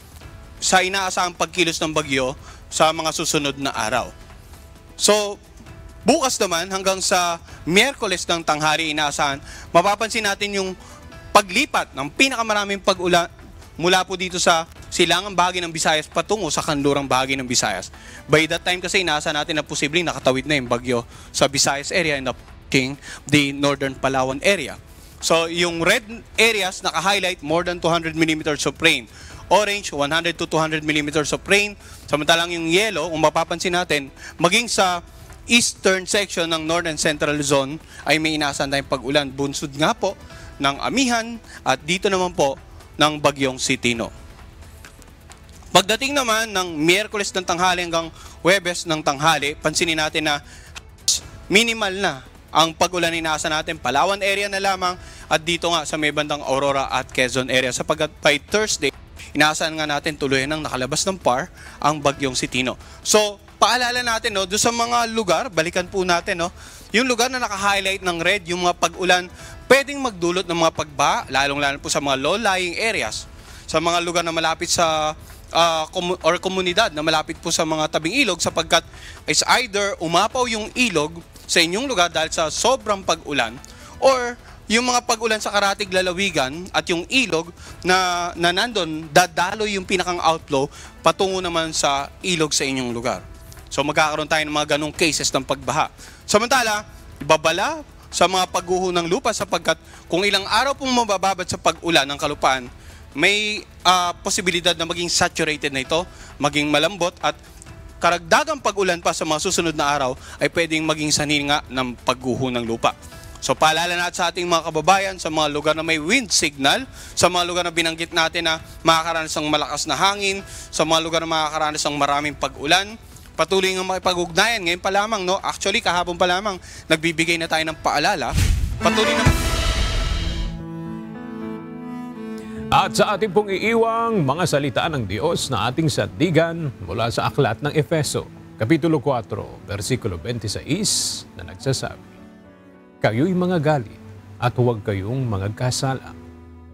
sa inaasahang pagkilos ng bagyo sa mga susunod na araw. So, bukas naman hanggang sa Miyerkules ng tanghali inaasahan, mapapansin natin yung paglipat ng pinakamaraming pag-ulan mula po dito sa silangang bahagi ng Visayas patungo sa kanlurang bahagi ng Visayas. By that time kasi inaasahan natin na posibleng nakatawid na yung bagyo sa Visayas area and the northern Palawan area. So yung red areas naka-highlight more than 200 millimeters of rain. Orange, 100 to 200 millimeters of rain. Samantalang yung yellow, kung mapapansin natin, maging sa eastern section ng Northern Central Zone ay may inaasahan tayong pag-ulan. Bunsod nga po ng Amihan at dito naman po ng bagyong si Tino. Pagdating naman ng Miyerkules ng tanghali hanggang Huwebes ng tanghali, pansinin natin na minimal na ang pag-ulan inaasahan natin. Palawan area na lamang at dito nga sa may bandang Aurora at Quezon area. Sapagkat by Thursday, inaasahan nga natin tuloy ng nakalabas ng PAR ang bagyong si Tino. So, paalala natin, no, doon sa mga lugar, balikan po natin, no, yung lugar na naka-highlight ng red, yung mga pag-ulan, pwedeng magdulot ng mga pagbaha, lalong-lalo po sa mga low-lying areas, sa mga lugar na malapit sa or komunidad na malapit po sa mga tabing ilog, sapagkat is either umapaw yung ilog sa inyong lugar dahil sa sobrang pag-ulan, or yung mga pag-ulan sa karatig lalawigan at yung ilog na nandun, dadalo yung pinakang outflow patungo naman sa ilog sa inyong lugar. So magkakaroon tayo ng mga ganong cases ng pagbaha. Samantala, babala sa mga pagguho ng lupa sapagkat kung ilang araw pong mabababad sa pag-ulan ng kalupaan, may posibilidad na maging saturated na ito, maging malambot at karagdagang pag-ulan pa sa mga susunod na araw ay pwedeng maging saninga ng pagguho ng lupa. So paalala natin sa ating mga kababayan sa mga lugar na may wind signal, sa mga lugar na binanggit natin na makakaranas ng malakas na hangin, sa mga lugar na makakaranas ng maraming pag-ulan, patuloy nga makipag-ugnayan. Ngayon pa lamang, no? Actually, kahapon pa lamang, nagbibigay na tayo ng paalala. Patuloy na... At sa ating pong iiwang mga salita ng Diyos na ating sandigan mula sa aklat ng Efeso, Kapitulo 4, versikulo 26 na nagsasabi, kayo'y mga galit at huwag kayong mga kasala.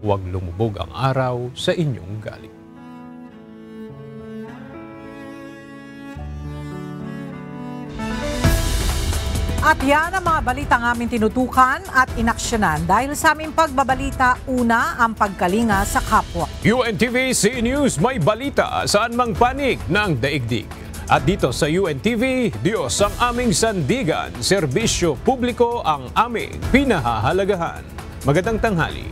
Huwag lumubog ang araw sa inyong galit. At yan ang mga balitang aming tinutukan at inaksyonan dahil sa aming pagbabalita, una ang pagkalinga sa kapwa. UNTV C News, may balita saan mang panig ng daigdig. At dito sa UNTV, Diyos ang aming sandigan, serbisyo publiko ang aming pinahahalagahan. Magandang tanghali.